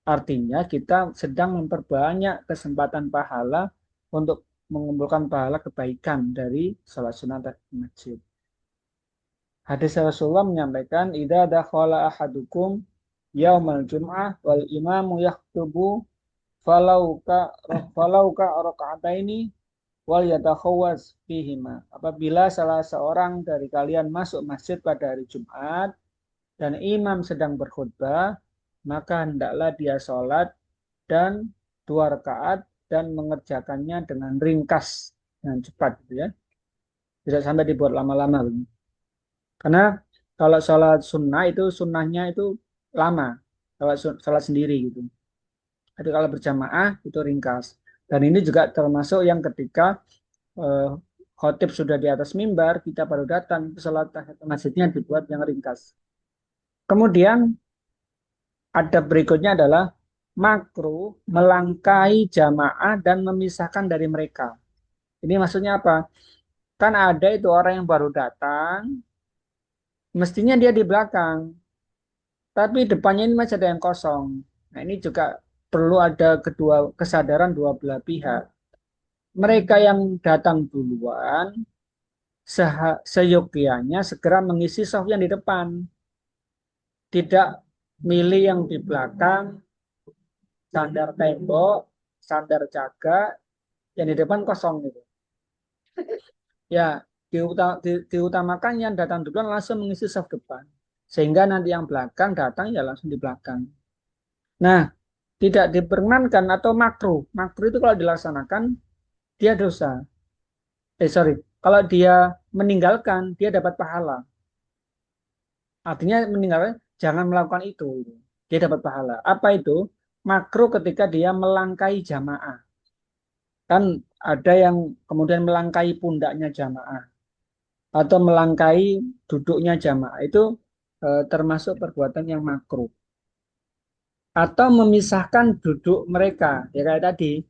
Artinya kita sedang memperbanyak kesempatan pahala untuk mengumpulkan pahala kebaikan dari sholat sunat tahiyatul masjid. Hadis Rasulullah menyampaikan, "Idza dakhala ahadukum yaumal jum'ah wal imamu yaktubu falauka falauka rakaataini wal yatakhawwas fihima." Apabila salah seorang dari kalian masuk masjid pada hari Jumat dan imam sedang berkhutbah, maka hendaklah dia sholat dan 2 rakaat dan mengerjakannya dengan ringkas dengan cepat gitu ya. Tidak sampai dibuat lama-lama. Karena kalau sholat sunnah itu sunnahnya itu lama. Kalau sholat sendiri gitu. Tapi kalau berjamaah itu ringkas. Dan ini juga termasuk yang ketika eh, khotib sudah di atas mimbar, kita baru datang ke sholat tahiyatul masjidnya dibuat yang ringkas. Kemudian ada berikutnya adalah makruh melangkahi jamaah dan memisahkan dari mereka. Ini maksudnya apa? Kan ada itu orang yang baru datang, mestinya dia di belakang, tapi depannya ini masih ada yang kosong. Nah, ini juga perlu ada kedua kesadaran dua belah pihak. Mereka yang datang duluan, seyogyanya segera mengisi soft yang di depan, tidak milih yang di belakang, sandar tembok, sandar jaga, yang di depan kosong gitu. Ya, diutamakan yang datang duluan langsung mengisi soft depan. Sehingga nanti yang belakang datang ya langsung di belakang. Nah, tidak diperkenankan atau makruh. Makruh itu kalau dilaksanakan, dia dosa. Sorry. Kalau dia meninggalkan, dia dapat pahala. Artinya meninggalkan, jangan melakukan itu. Dia dapat pahala. Apa itu? Makruh ketika dia melangkai jamaah. Kan ada yang kemudian melangkai pundaknya jamaah. Atau melangkai duduknya jamaah. Itu termasuk perbuatan yang makruh. Atau memisahkan duduk mereka. Ya kayak tadi,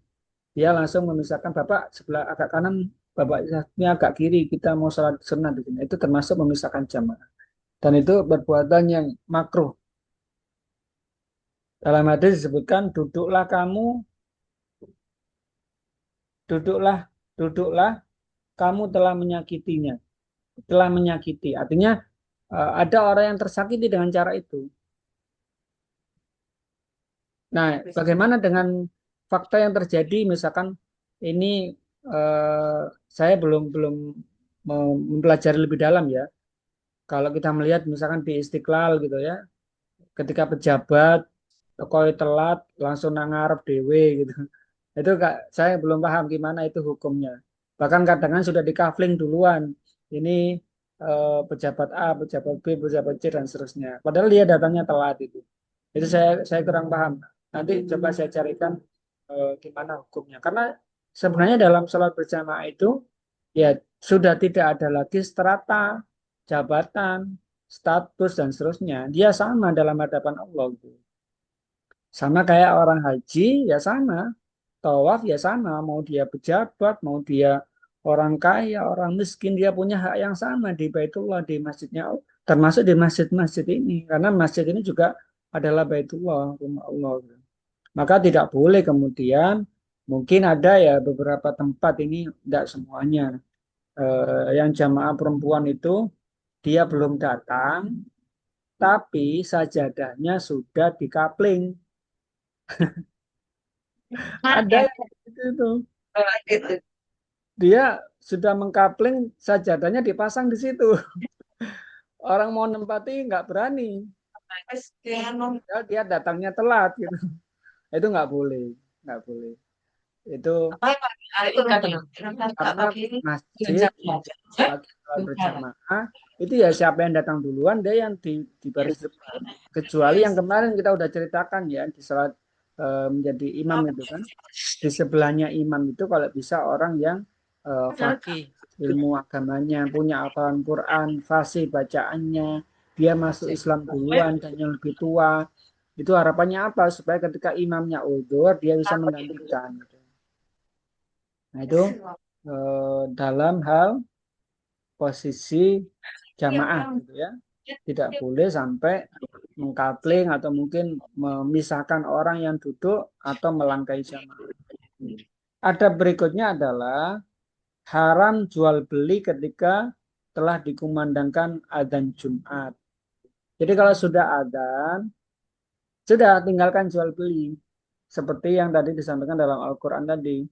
dia langsung memisahkan bapak sebelah agak kanan, bapak ini agak kiri, kita mau sholat sunat di sini. Itu termasuk memisahkan jamaah. Dan itu perbuatan yang makruh. Dalam hadis disebutkan, duduklah, duduklah, kamu telah menyakitinya, telah menyakiti. Artinya ada orang yang tersakiti dengan cara itu. Nah, bagaimana dengan fakta yang terjadi, misalkan ini eh, saya belum belum mempelajari lebih dalam ya. Kalau kita melihat misalkan di Istiqlal gitu ya, ketika pejabat koi telat langsung nangarep dewe gitu. Itu Kak, saya belum paham gimana itu hukumnya. Bahkan kadang sudah dikafling duluan. Ini pejabat A, pejabat B, pejabat C dan seterusnya. Padahal dia datangnya telat itu. Itu saya kurang paham. Nanti coba saya carikan gimana hukumnya. Karena sebenarnya dalam sholat berjamaah itu ya sudah tidak ada lagi strata, jabatan, status dan seterusnya. Dia sama dalam hadapan Allah gitu. Sama kayak orang haji ya sama, tawaf ya sama, mau dia pejabat, mau dia orang kaya, orang miskin, dia punya hak yang sama di Baitullah, di masjidnya, termasuk di masjid-masjid ini, karena masjid ini juga adalah Baitullah, rumah Allah. Maka tidak boleh kemudian, mungkin ada ya beberapa tempat ini, tidak semuanya, yang jamaah perempuan itu dia belum datang, tapi sajadahnya sudah dikapling. Nah, Ada ya, yang seperti itu. gitu. Dia sudah mengkapling sajadahnya dipasang di situ. Orang mau nempati nggak berani. Terus dia ngomong, Padahal dia datangnya telat gitu. Itu nggak boleh, nggak boleh. Itu apa ya, Pak? Itu katanya, kenapa Kak karena Papi ini masjid diajak belajar? bagi sholat berjamaah itu ya siapa yang datang duluan dia yang di baris depan. Kecuali yang kemarin kita udah ceritakan ya di sholat menjadi imam itu kan. Di sebelahnya imam itu kalau bisa orang yang fakih ilmu agamanya, punya hafalan Quran, fasih bacaannya, dia masuk Islam duluan dan yang lebih tua. Itu harapannya apa? Supaya ketika imamnya udzur, dia bisa menggantikan. Nah, itu dalam hal posisi jamaah gitu ya. Tidak boleh sampai mengkapling atau mungkin memisahkan orang yang duduk atau melangkai jamaah. Ada berikutnya adalah haram jual beli ketika telah dikumandangkan adzan Jumat. Jadi kalau sudah adzan, sudah tinggalkan jual beli. Seperti yang tadi disampaikan dalam Al-Quran tadi,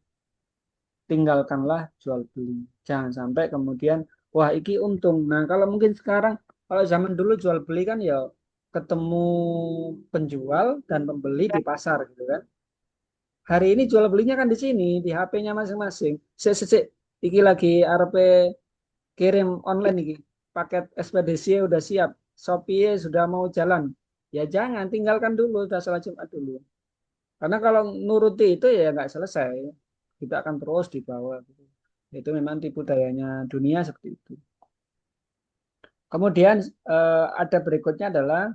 tinggalkanlah jual beli. Jangan sampai kemudian, wah iki untung. Nah kalau mungkin sekarang, kalau zaman dulu jual beli kan ya ketemu penjual dan pembeli di pasar gitu kan. Hari ini jual belinya kan di sini, di HP-nya masing-masing. Sik, iki lagi RP kirim online iki. Paket ekspedisi udah siap. Shopee sudah mau jalan. Ya jangan, tinggalkan dulu, udah sholat Jumat dulu. Karena kalau nuruti itu ya nggak selesai. Kita akan terus dibawa. Gitu. Itu memang tipu dayanya dunia seperti itu. Kemudian ada berikutnya adalah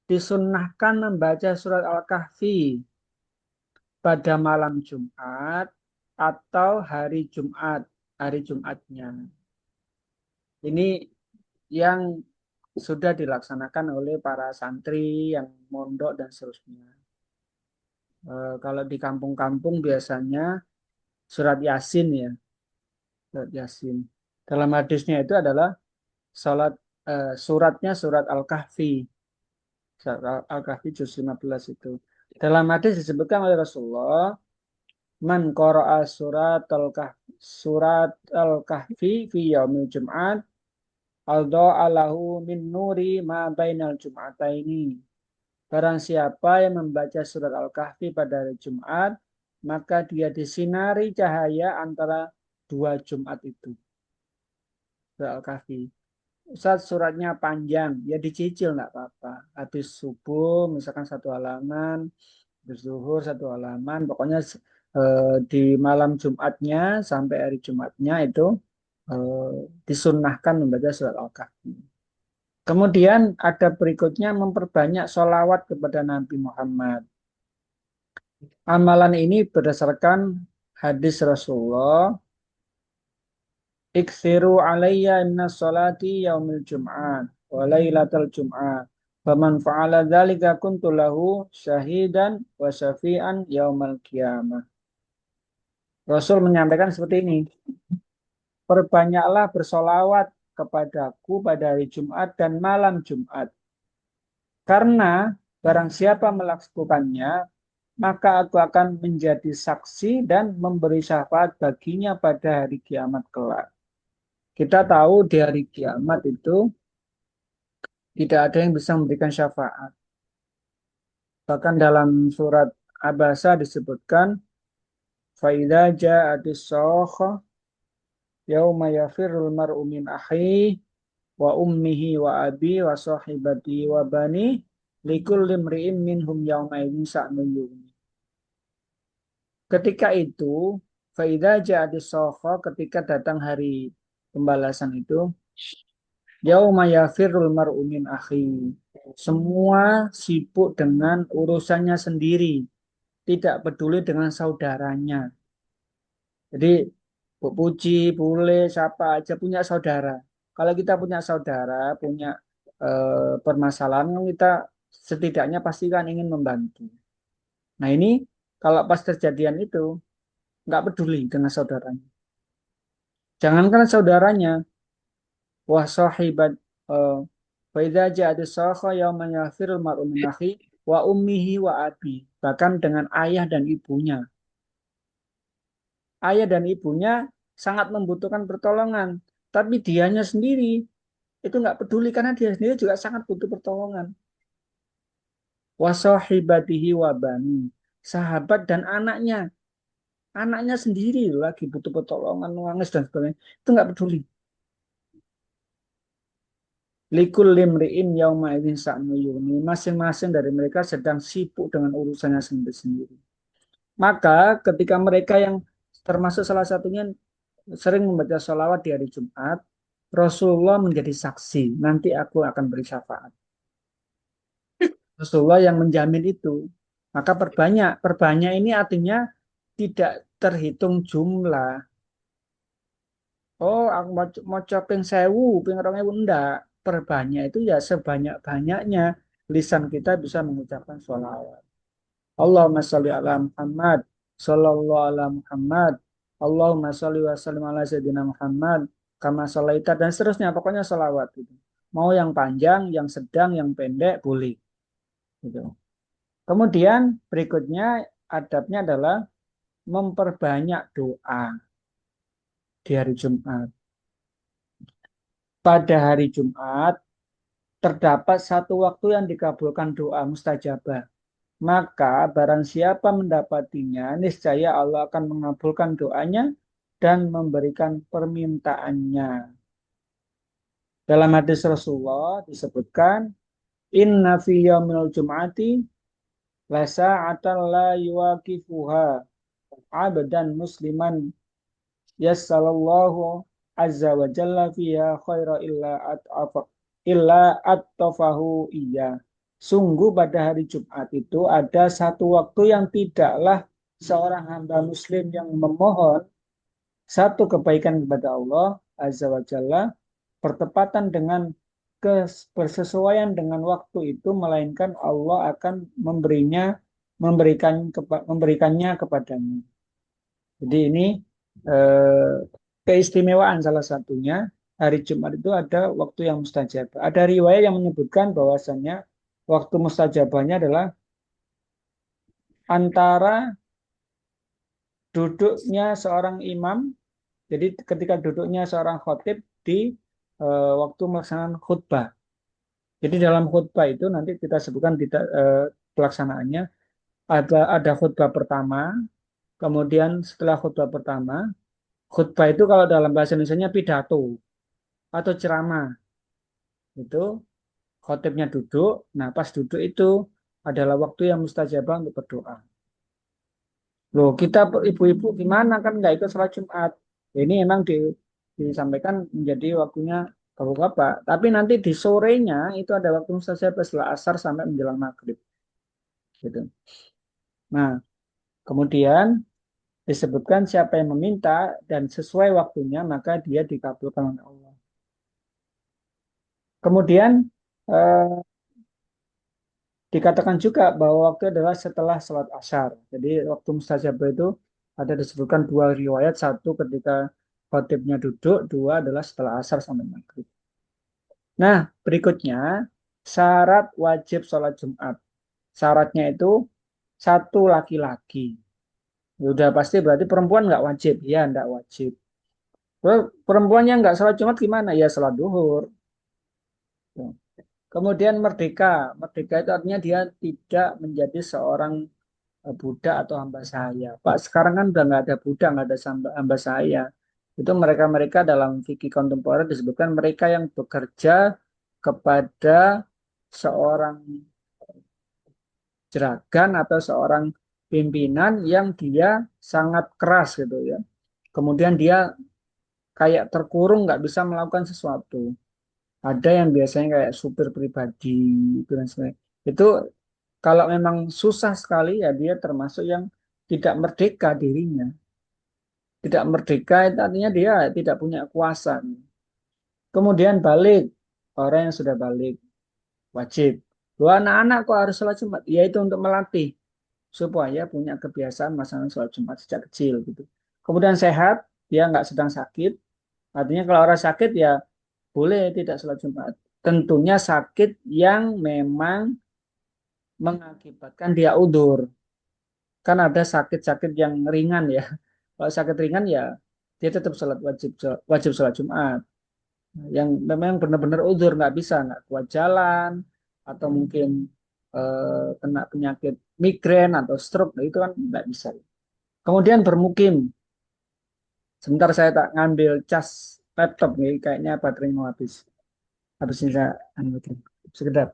disunnahkan membaca surat Al-Kahfi pada malam Jumat atau hari Jumatnya. Ini yang sudah dilaksanakan oleh para santri yang mondok dan seterusnya. Kalau di kampung-kampung biasanya surat Yasin ya, surat Yasin. Dalam hadisnya itu adalah suratnya surat Al-Kahfi. Surat Al-Kahfi juz 15 itu. Dalam hadis disebutkan oleh Rasulullah, man qara'a surat Al-Kahfi fi yaumil Jum'at Allahu min nuri ma bainal Jum'ataini. Barang siapa yang membaca surat Al-Kahfi pada hari Jumat, maka dia disinari cahaya antara dua Jumat itu. Surat Al-Kahfi. Ustaz, suratnya panjang, ya dicicil enggak apa-apa. Habis subuh, misalkan satu halaman, habis zuhur satu halaman, pokoknya di malam Jumatnya sampai hari Jumatnya itu disunnahkan membaca surat Al-Kahfi. Kemudian ada berikutnya memperbanyak sholawat kepada Nabi Muhammad. Amalan ini berdasarkan hadis Rasulullah, iksiru alayya inna sholati yaumil jum'at wa laylatal jum'at. Faman fa'ala dzalika kuntu lahu syahidan wa syafi'an yaumal qiyamah. Rasul menyampaikan seperti ini. Perbanyaklah bersolawat kepadaku pada hari Jumat dan malam Jumat. Karena barang siapa melakukannya, maka aku akan menjadi saksi dan memberi syafaat baginya pada hari kiamat kelak. Kita tahu di hari kiamat itu tidak ada yang bisa memberikan syafaat. Bahkan dalam surat Abasa disebutkan, فَإِذَا جَاءَتِ الصَّاخَّةُ يَوْمَ يَفِرُّ الْمَرْءُ مِنْ أَخِيهِ وَأُمِّهِ وَأَبِيهِ وَصَاحِبَتِهِ وَبَنِيهِ لِكُلِّ امْرِئٍ مِّنْهُمْ يَوْمَئِذٍ شَأْنٌ يُغْنِيهِ. Ketika itu, فَإِذَا جَاءَتِ الصَّاخَّةُ, ketika datang hari pembalasan itu, yauma yafirul mar'u min akhi. Semua sibuk dengan urusannya sendiri, tidak peduli dengan saudaranya. Jadi Bu Puji, Bule, siapa aja punya saudara. Kalau kita punya saudara, punya permasalahan, kita setidaknya pasti kan ingin membantu. Nah ini kalau pas kejadian itu nggak peduli dengan saudaranya. Jangankan saudaranya, wah sahibat fa idza ja'at as-sakha yauma yafirul mar'u min akhi wa ummihi wa abi, bahkan dengan ayah dan ibunya. Ayah dan ibunya sangat membutuhkan pertolongan, tapi dianya sendiri itu nggak peduli karena dia sendiri juga sangat butuh pertolongan. Wa sahibatihi wa bani, sahabat dan anaknya sendiri lagi butuh pertolongan, nangis dan sebagainya, itu nggak peduli. Likul limriin yauma idzin sa'nu yuni, masing-masing dari mereka sedang sibuk dengan urusannya sendiri-sendiri. Maka ketika mereka yang termasuk salah satunya sering membaca sholawat di hari Jumat, Rasulullah menjadi saksi, nanti aku akan beri syafaat. Rasulullah yang menjamin itu. Maka perbanyak ini artinya tidak terhitung jumlah. Oh, aku mau ping 1000, ping 2000, enggak. Perbanyak itu ya sebanyak-banyaknya lisan kita bisa mengucapkan sholawat. Allahumma sholli ala Muhammad, sallallahu ala Muhammad, Allahumma sholli wa sallim ala sayyidina Muhammad, kama sholaita, dan seterusnya. Pokoknya sholawat itu. Mau yang panjang, yang sedang, yang pendek, boleh. Gitu. Kemudian berikutnya adabnya adalah memperbanyak doa di hari Jumat. Pada hari Jumat terdapat satu waktu yang dikabulkan doa mustajabah. Maka barang siapa mendapatinya, niscaya Allah akan mengabulkan doanya dan memberikan permintaannya. Dalam hadis Rasulullah disebutkan, inna fi yaumil jum'ati la sa'atan la yuwaqifuha abdan musliman yassallallahu azza wa jalla fiha khaira illa iya. Sungguh pada hari Jumat itu ada satu waktu yang tidaklah seorang hamba muslim yang memohon satu kebaikan kepada Allah Azza wa Jalla bertepatan dengan bersesuaian dengan waktu itu, melainkan Allah akan memberikannya kepadanya. Jadi ini eh, keistimewaan salah satunya, hari Jumat itu ada waktu yang mustajab. Ada riwayat yang menyebutkan bahwasannya waktu mustajabahnya adalah antara duduknya seorang imam, jadi ketika duduknya seorang khotib di waktu melaksanakan khutbah. Jadi dalam khutbah itu nanti kita sebutkan pelaksanaannya, ada khutbah pertama, kemudian setelah khutbah pertama, khutbah itu kalau dalam bahasa Indonesia pidato atau ceramah. Itu khotibnya duduk, nah pas duduk itu adalah waktu yang mustajabah untuk berdoa. Loh, kita ibu-ibu gimana kan nggak ikut sholat Jumat? Ini emang disampaikan menjadi waktunya bapak-bapak. Tapi nanti di sorenya itu ada waktu mustajabah setelah asar sampai menjelang maghrib. Gitu. Nah, kemudian disebutkan siapa yang meminta dan sesuai waktunya maka dia dikabulkan oleh Allah. Kemudian eh, dikatakan juga bahwa waktu adalah setelah sholat asar. Jadi waktu mustajabah itu ada disebutkan dua riwayat, satu ketika khotibnya duduk, dua adalah setelah asar sampai maghrib. Nah, berikutnya syarat wajib sholat Jumat. Syaratnya itu satu laki-laki. Ya udah pasti berarti perempuan nggak wajib. Ya, nggak wajib. Terus perempuan yang nggak sholat Jumat gimana? Ya sholat duhur. Kemudian merdeka. Merdeka itu artinya dia tidak menjadi seorang budak atau hamba sahaya. Pak, sekarang kan udah nggak ada budak, nggak ada hamba sahaya. Itu mereka-mereka dalam fikih kontemporer disebutkan mereka yang bekerja kepada seorang jeragan atau seorang pimpinan yang dia sangat keras gitu ya. Kemudian dia kayak terkurung nggak bisa melakukan sesuatu. Ada yang biasanya kayak supir pribadi itu dan sebagainya. Itu kalau memang susah sekali ya dia termasuk yang tidak merdeka dirinya. Tidak merdeka itu artinya dia tidak punya kuasa. Kemudian balik, orang yang sudah balik wajib. Dua anak-anak kok harus sholat Jumat? Ya itu untuk melatih supaya punya kebiasaan melaksanakan sholat Jumat sejak kecil gitu. Kemudian sehat, dia nggak sedang sakit. Artinya kalau orang sakit ya boleh tidak sholat Jumat. Tentunya sakit yang memang mengakibatkan dia udur. Kan ada sakit-sakit yang ringan ya. Kalau sakit ringan ya dia tetap wajib sholat Jumat. Yang memang benar-benar udur nggak bisa, nggak kuat jalan atau mungkin kena penyakit migrain atau stroke, nah itu kan nggak bisa. Kemudian bermukim. Sebentar saya tak ngambil cas laptop nih, kayaknya baterai mau habis. Habis ini saya ambilkan. Sekedar.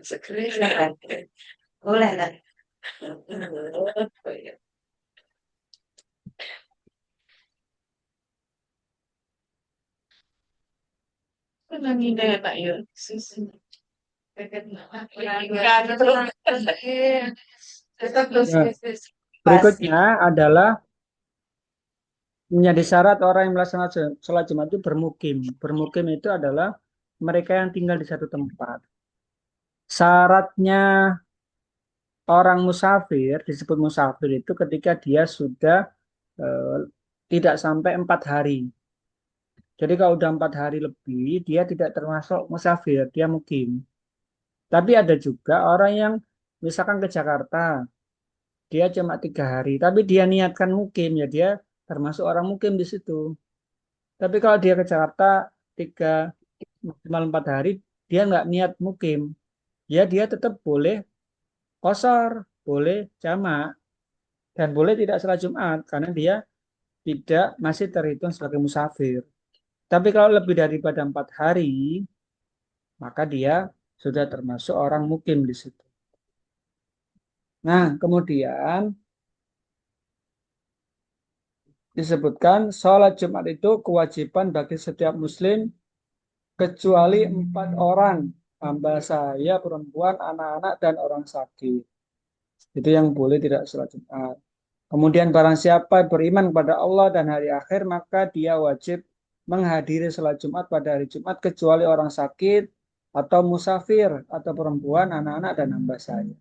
Segera. Boleh lah. Nanginda ya Pak ya. Susun. Kita terus Ya. Berikutnya adalah menjadi syarat orang yang melaksanakan sholat Jumat itu bermukim. Bermukim itu adalah mereka yang tinggal di satu tempat. Syaratnya orang musafir, disebut musafir itu ketika dia sudah eh, tidak sampai 4 hari. Jadi kalau udah 4 hari lebih, dia tidak termasuk musafir, dia mukim. Tapi ada juga orang yang misalkan ke Jakarta, dia cuma 3 hari, tapi dia niatkan mukim, ya dia termasuk orang mukim di situ. Tapi kalau dia ke Jakarta 3 maksimal 4 hari, dia nggak niat mukim, ya dia tetap boleh kosor, boleh jamak, dan boleh tidak sholat Jumat karena dia tidak masih terhitung sebagai musafir. Tapi kalau lebih daripada 4 hari, maka dia sudah termasuk orang mukim di situ. Nah, kemudian disebutkan sholat Jumat itu kewajiban bagi setiap muslim kecuali 4 orang, hamba saya, perempuan, anak-anak, dan orang sakit. Itu yang boleh tidak sholat Jumat. Kemudian barang siapa beriman kepada Allah dan hari akhir, maka dia wajib menghadiri sholat Jumat pada hari Jumat, kecuali orang sakit, atau musafir, atau perempuan, anak-anak, dan hamba saya.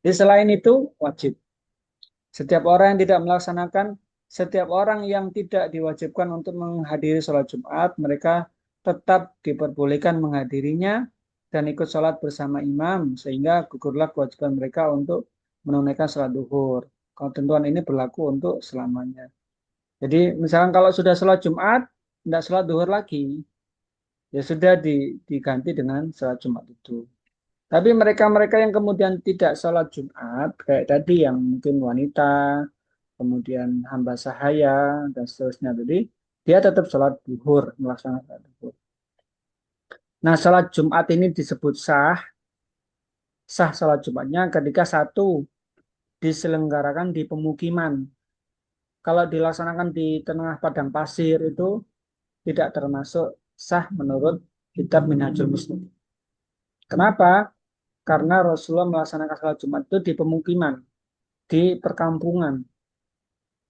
Jadi selain itu, wajib. Setiap orang yang tidak melaksanakan, setiap orang yang tidak diwajibkan untuk menghadiri sholat Jumat, mereka tetap diperbolehkan menghadirinya dan ikut sholat bersama imam, sehingga gugurlah kewajiban mereka untuk menunaikan sholat duhur. Ketentuan ini berlaku untuk selamanya. Jadi misalkan kalau sudah sholat Jumat, tidak sholat duhur lagi, ya sudah diganti dengan sholat Jumat itu. Tapi mereka-mereka yang kemudian tidak sholat Jumat, kayak tadi yang mungkin wanita, kemudian hamba sahaya, dan seterusnya tadi, dia tetap sholat duhur, melaksanakan sholat duhur. Nah, sholat Jumat ini disebut sah, sah sholat Jumatnya ketika satu, diselenggarakan di pemukiman. Kalau dilaksanakan di tengah padang pasir itu tidak termasuk sah menurut kitab Minhajul Muslim. Kenapa? Karena Rasulullah melaksanakan sholat Jumat itu di pemukiman, di perkampungan,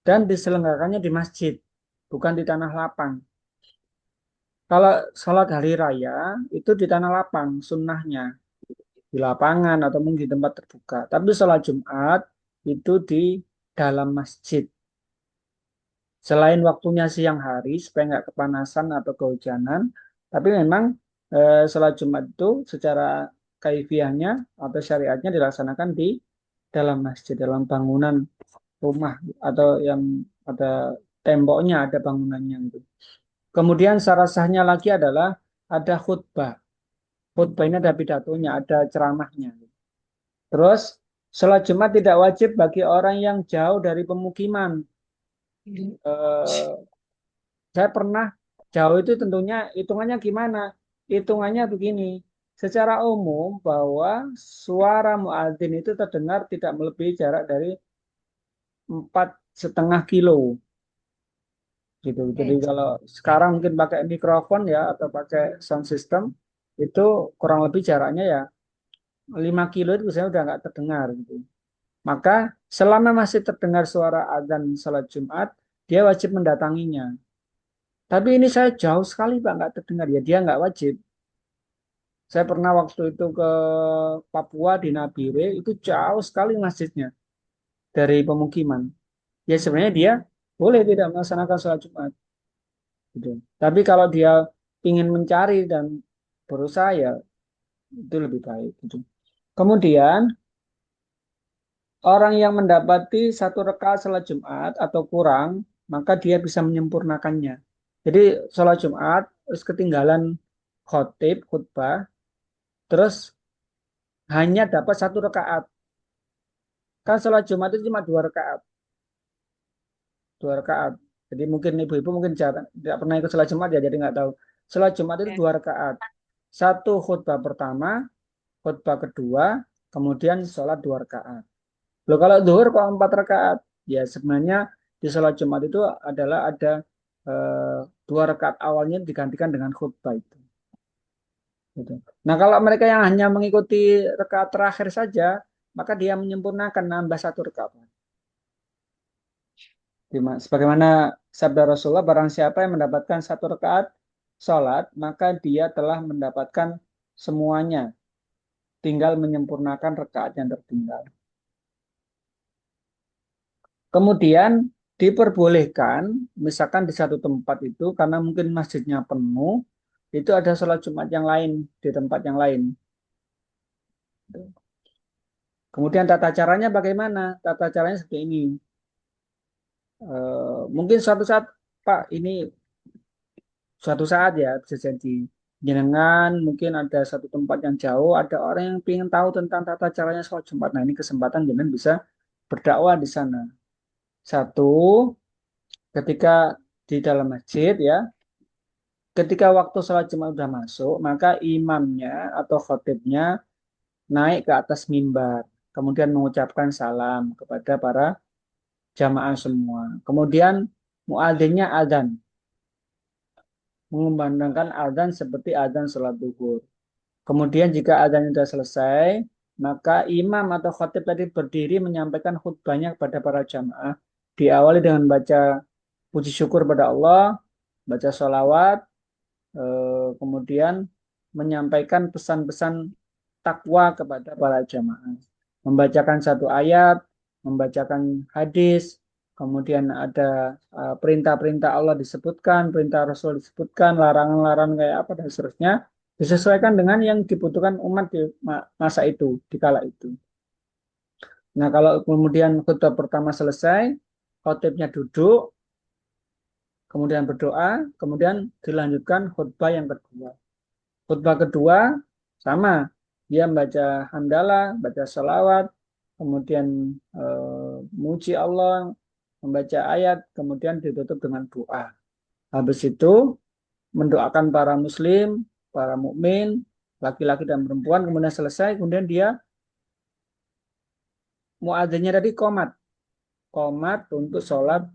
dan diselenggarakannya di masjid, bukan di tanah lapang. Kalau sholat hari raya itu di tanah lapang, sunnahnya di lapangan atau mungkin di tempat terbuka. Tapi sholat Jumat itu di dalam masjid. Selain waktunya siang hari supaya nggak kepanasan atau kehujanan, tapi memang sholat Jumat itu secara kaifiahnya atau syariatnya dilaksanakan di dalam masjid, dalam bangunan rumah atau yang ada temboknya, ada bangunannya gitu. Kemudian syarat sahnya lagi adalah ada khutbah. Khutbah ini ada pidatonya, ada ceramahnya. Terus sholat Jumat tidak wajib bagi orang yang jauh dari pemukiman. Eh, saya pernah jauh itu tentunya hitungannya gimana? Hitungannya begini. Secara umum bahwa suara muadzin itu terdengar tidak melebihi jarak dari 4,5 kilo. Gitu. Jadi kalau sekarang mungkin pakai mikrofon ya atau pakai sound system itu kurang lebih jaraknya ya 5 kilo itu saya udah nggak terdengar gitu. Maka selama masih terdengar suara azan salat Jumat, dia wajib mendatanginya. Tapi ini saya jauh sekali Pak nggak terdengar ya dia nggak wajib. Saya pernah waktu itu ke Papua di Nabire itu jauh sekali masjidnya dari pemukiman. Ya sebenarnya dia boleh tidak melaksanakan sholat Jumat. Gitu. Tapi kalau dia ingin mencari dan berusaha ya itu lebih baik. Gitu. Kemudian orang yang mendapati 1 rakaat sholat Jumat atau kurang, maka dia bisa menyempurnakannya. Jadi sholat Jumat terus ketinggalan khutbah, terus hanya dapat 1 rakaat. Kan sholat Jumat itu cuma 2 rakaat, 2 rakaat. Jadi mungkin ibu-ibu mungkin tidak pernah ikut sholat Jumat ya, jadi nggak tahu. Sholat Jumat itu 2 rakaat. Satu khutbah pertama, khutbah kedua, kemudian sholat 2 rakaat. Loh kalau zuhur kok 4 rakaat? Ya sebenarnya di sholat Jumat itu adalah ada 2 rakaat awalnya digantikan dengan khutbah itu. Gitu. Nah kalau mereka yang hanya mengikuti rakaat terakhir saja, maka dia menyempurnakan nambah 1 rakaat. Sebagaimana sabda Rasulullah, barang siapa yang mendapatkan 1 rakaat sholat, maka dia telah mendapatkan semuanya. Tinggal menyempurnakan rakaat yang tertinggal. Kemudian diperbolehkan, misalkan di satu tempat itu, karena mungkin masjidnya penuh, itu ada sholat Jumat yang lain, di tempat yang lain. Kemudian tata caranya bagaimana? Tata caranya seperti ini. Mungkin suatu saat, Pak, ini suatu saat ya, bisa jadi jenengan mungkin ada satu tempat yang jauh, ada orang yang ingin tahu tentang tata caranya sholat Jumat. Nah, ini kesempatan jenengan bisa berdakwah di sana. Satu, ketika di dalam masjid ya, ketika waktu sholat Jumat sudah masuk, maka imamnya atau khotibnya naik ke atas mimbar, kemudian mengucapkan salam kepada para jamaah semua. Kemudian muadzinnya adzan. mengumandangkan adzan seperti adzan sholat zuhur. Kemudian jika adzan sudah selesai, maka imam atau khatib tadi berdiri menyampaikan khutbahnya kepada para jamaah. Diawali dengan baca puji syukur pada Allah, baca sholawat, kemudian menyampaikan pesan-pesan takwa kepada para jamaah. Membacakan satu ayat, membacakan hadis, kemudian ada perintah-perintah Allah disebutkan, perintah Rasul disebutkan, larangan-larangan kayak apa dan seterusnya, disesuaikan dengan yang dibutuhkan umat di masa itu, di kala itu. Nah, kalau kemudian khutbah pertama selesai, khotibnya duduk, kemudian berdoa, kemudian dilanjutkan khutbah yang kedua. Khutbah kedua sama, dia membaca hamdalah, baca salawat, kemudian muji Allah, membaca ayat, kemudian ditutup dengan doa. Habis itu mendoakan para muslim, para mukmin, laki-laki dan perempuan, kemudian selesai, kemudian dia muadzinnya tadi komat, komat untuk sholat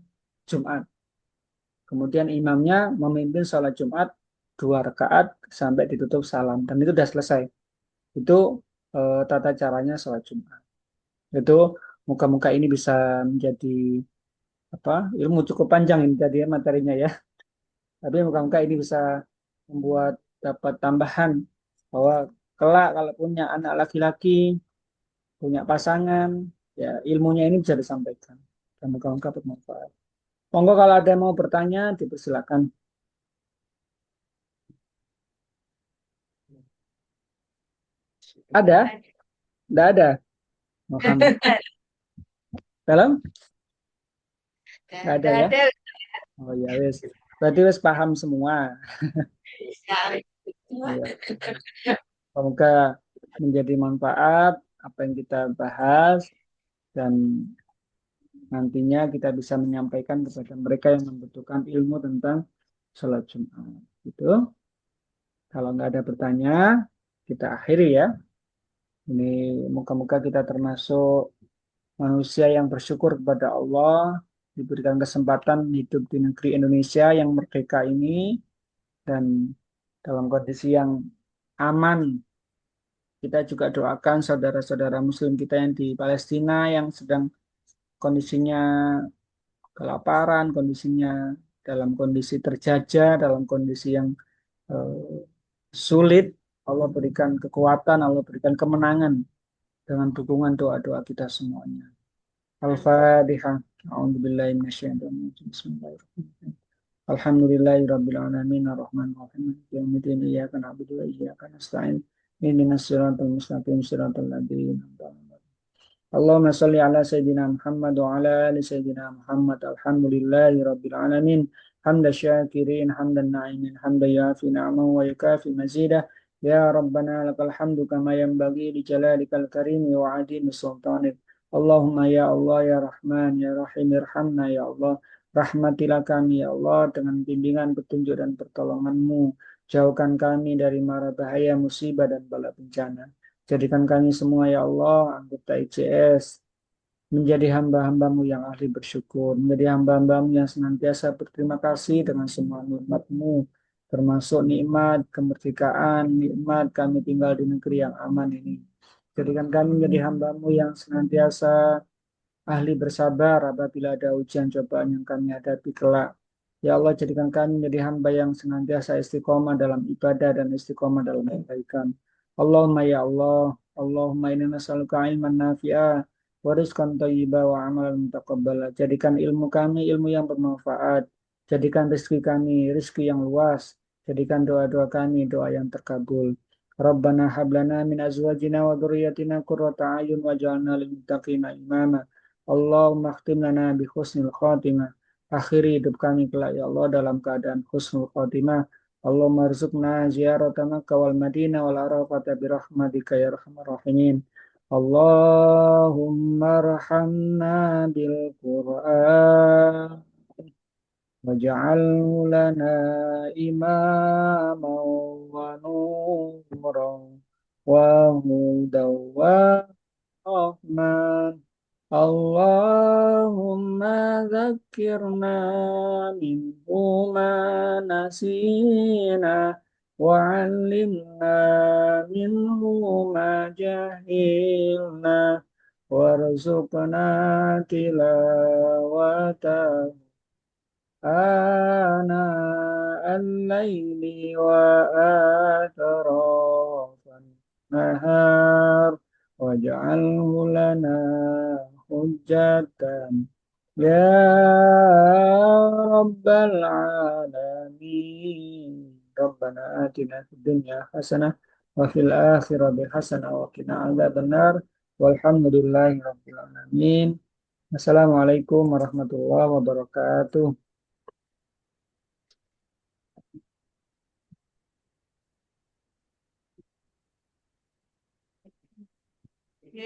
Jumat. Kemudian imamnya memimpin sholat Jumat 2 rakaat sampai ditutup salam dan itu sudah selesai. Itu tata caranya sholat Jumat. Itu muka-muka ini bisa menjadi apa ilmu cukup panjang ini tadi ya materinya ya. Tapi muka-muka ini bisa membuat dapat tambahan bahwa kelak kalau punya anak laki-laki, punya pasangan, ya ilmunya ini bisa disampaikan. Dan muka-muka bermanfaat. Monggo kalau ada yang mau bertanya, dipersilakan. Ada? Tidak ada. Muhammad. Dalam? Tidak ada ya? Ada. Oh ya wes. Berarti wes paham semua. Iya. Ya. Semoga menjadi manfaat apa yang kita bahas dan nantinya kita bisa menyampaikan kepada mereka yang membutuhkan ilmu tentang sholat Jumat. Gitu. Kalau nggak ada bertanya, kita akhiri ya. Ini muka-muka kita termasuk manusia yang bersyukur kepada Allah, diberikan kesempatan hidup di negeri Indonesia yang merdeka ini dan dalam kondisi yang aman. Kita juga doakan saudara-saudara Muslim kita yang di Palestina yang sedang kondisinya kelaparan, kondisinya dalam kondisi terjajah, dalam kondisi yang eh, sulit. Allah berikan kekuatan, Allah berikan kemenangan dengan dukungan doa-doa kita semuanya. Al-Fatihah. A'udzubillahi minasyaitonir Bismillahirrahmanirrahim. Alhamdulillahi rabbil alamin arrahmanir rahim maliki yaumiddin iyyaka na'budu wa iyyaka nasta'in ihdinas siratal mustaqim siratal ladzina an'amta 'alaihim. Allahumma shalli ala sayyidina Muhammad wa ala ali sayyidina Muhammad. Alhamdulillahi rabbil alamin. Hamdan syakirin, hamdan na'imin, hamdan yafi ni'amahu wa yukafi mazidah. Ya Rabbana lakal hamdu kama yanbaghi li jalalikal karimi wa 'azimi sultanik. Allahumma ya Allah ya Rahman ya Rahim irhamna ya Allah. Rahmatilah kami ya Allah dengan bimbingan petunjuk dan pertolongan-Mu. Jauhkan kami dari mara bahaya musibah dan bala bencana. Jadikan kami semua ya Allah anggota ICS menjadi hamba-hambamu yang ahli bersyukur, menjadi hamba-hambamu yang senantiasa berterima kasih dengan semua nikmat-Mu, termasuk nikmat kemerdekaan, nikmat kami tinggal di negeri yang aman ini. Jadikan kami menjadi hamba-Mu yang senantiasa ahli bersabar apabila ada ujian cobaan yang kami hadapi kelak. Ya Allah, jadikan kami menjadi hamba yang senantiasa istiqomah dalam ibadah dan istiqomah dalam kebaikan. Allahumma ya Allah, Allahumma inna nas'aluka ilman nafi'ah wa rizqan thayyibah wa amalan mutaqabbala. Jadikan ilmu kami ilmu yang bermanfaat. Jadikan rezeki kami rezeki yang luas. Jadikan doa-doa kami doa yang terkabul. Rabbana hablana min azwajina wa dhurriyyatina qurrata a'yun waj'alna lil muttaqina imama. Allahumma khtim lana bi husnil khatimah. Akhiri hidup kami kelak ya Allah dalam keadaan husnul khatimah. Allahumma rizukna ziyarata Makkah wal Madinah wal Arafata bi rahmatika ya arhamar rahimin. Allahumma arhamna bil Qur'an waj'alhu lana imaman wa nuran wa hudan wa rahman. Allahumma dzakirna minhu ma منه ما جهلنا وارزقنا تلاوته آناء الليل وآثراف النهار واجعله لنا حجة يا رب العالمين ربنا آتنا في الدنيا حسنة وفي الآخرة حسنة وقنا عذاب النار والحمد لله رب العالمين. Assalamualaikum warahmatullahi wabarakatuh.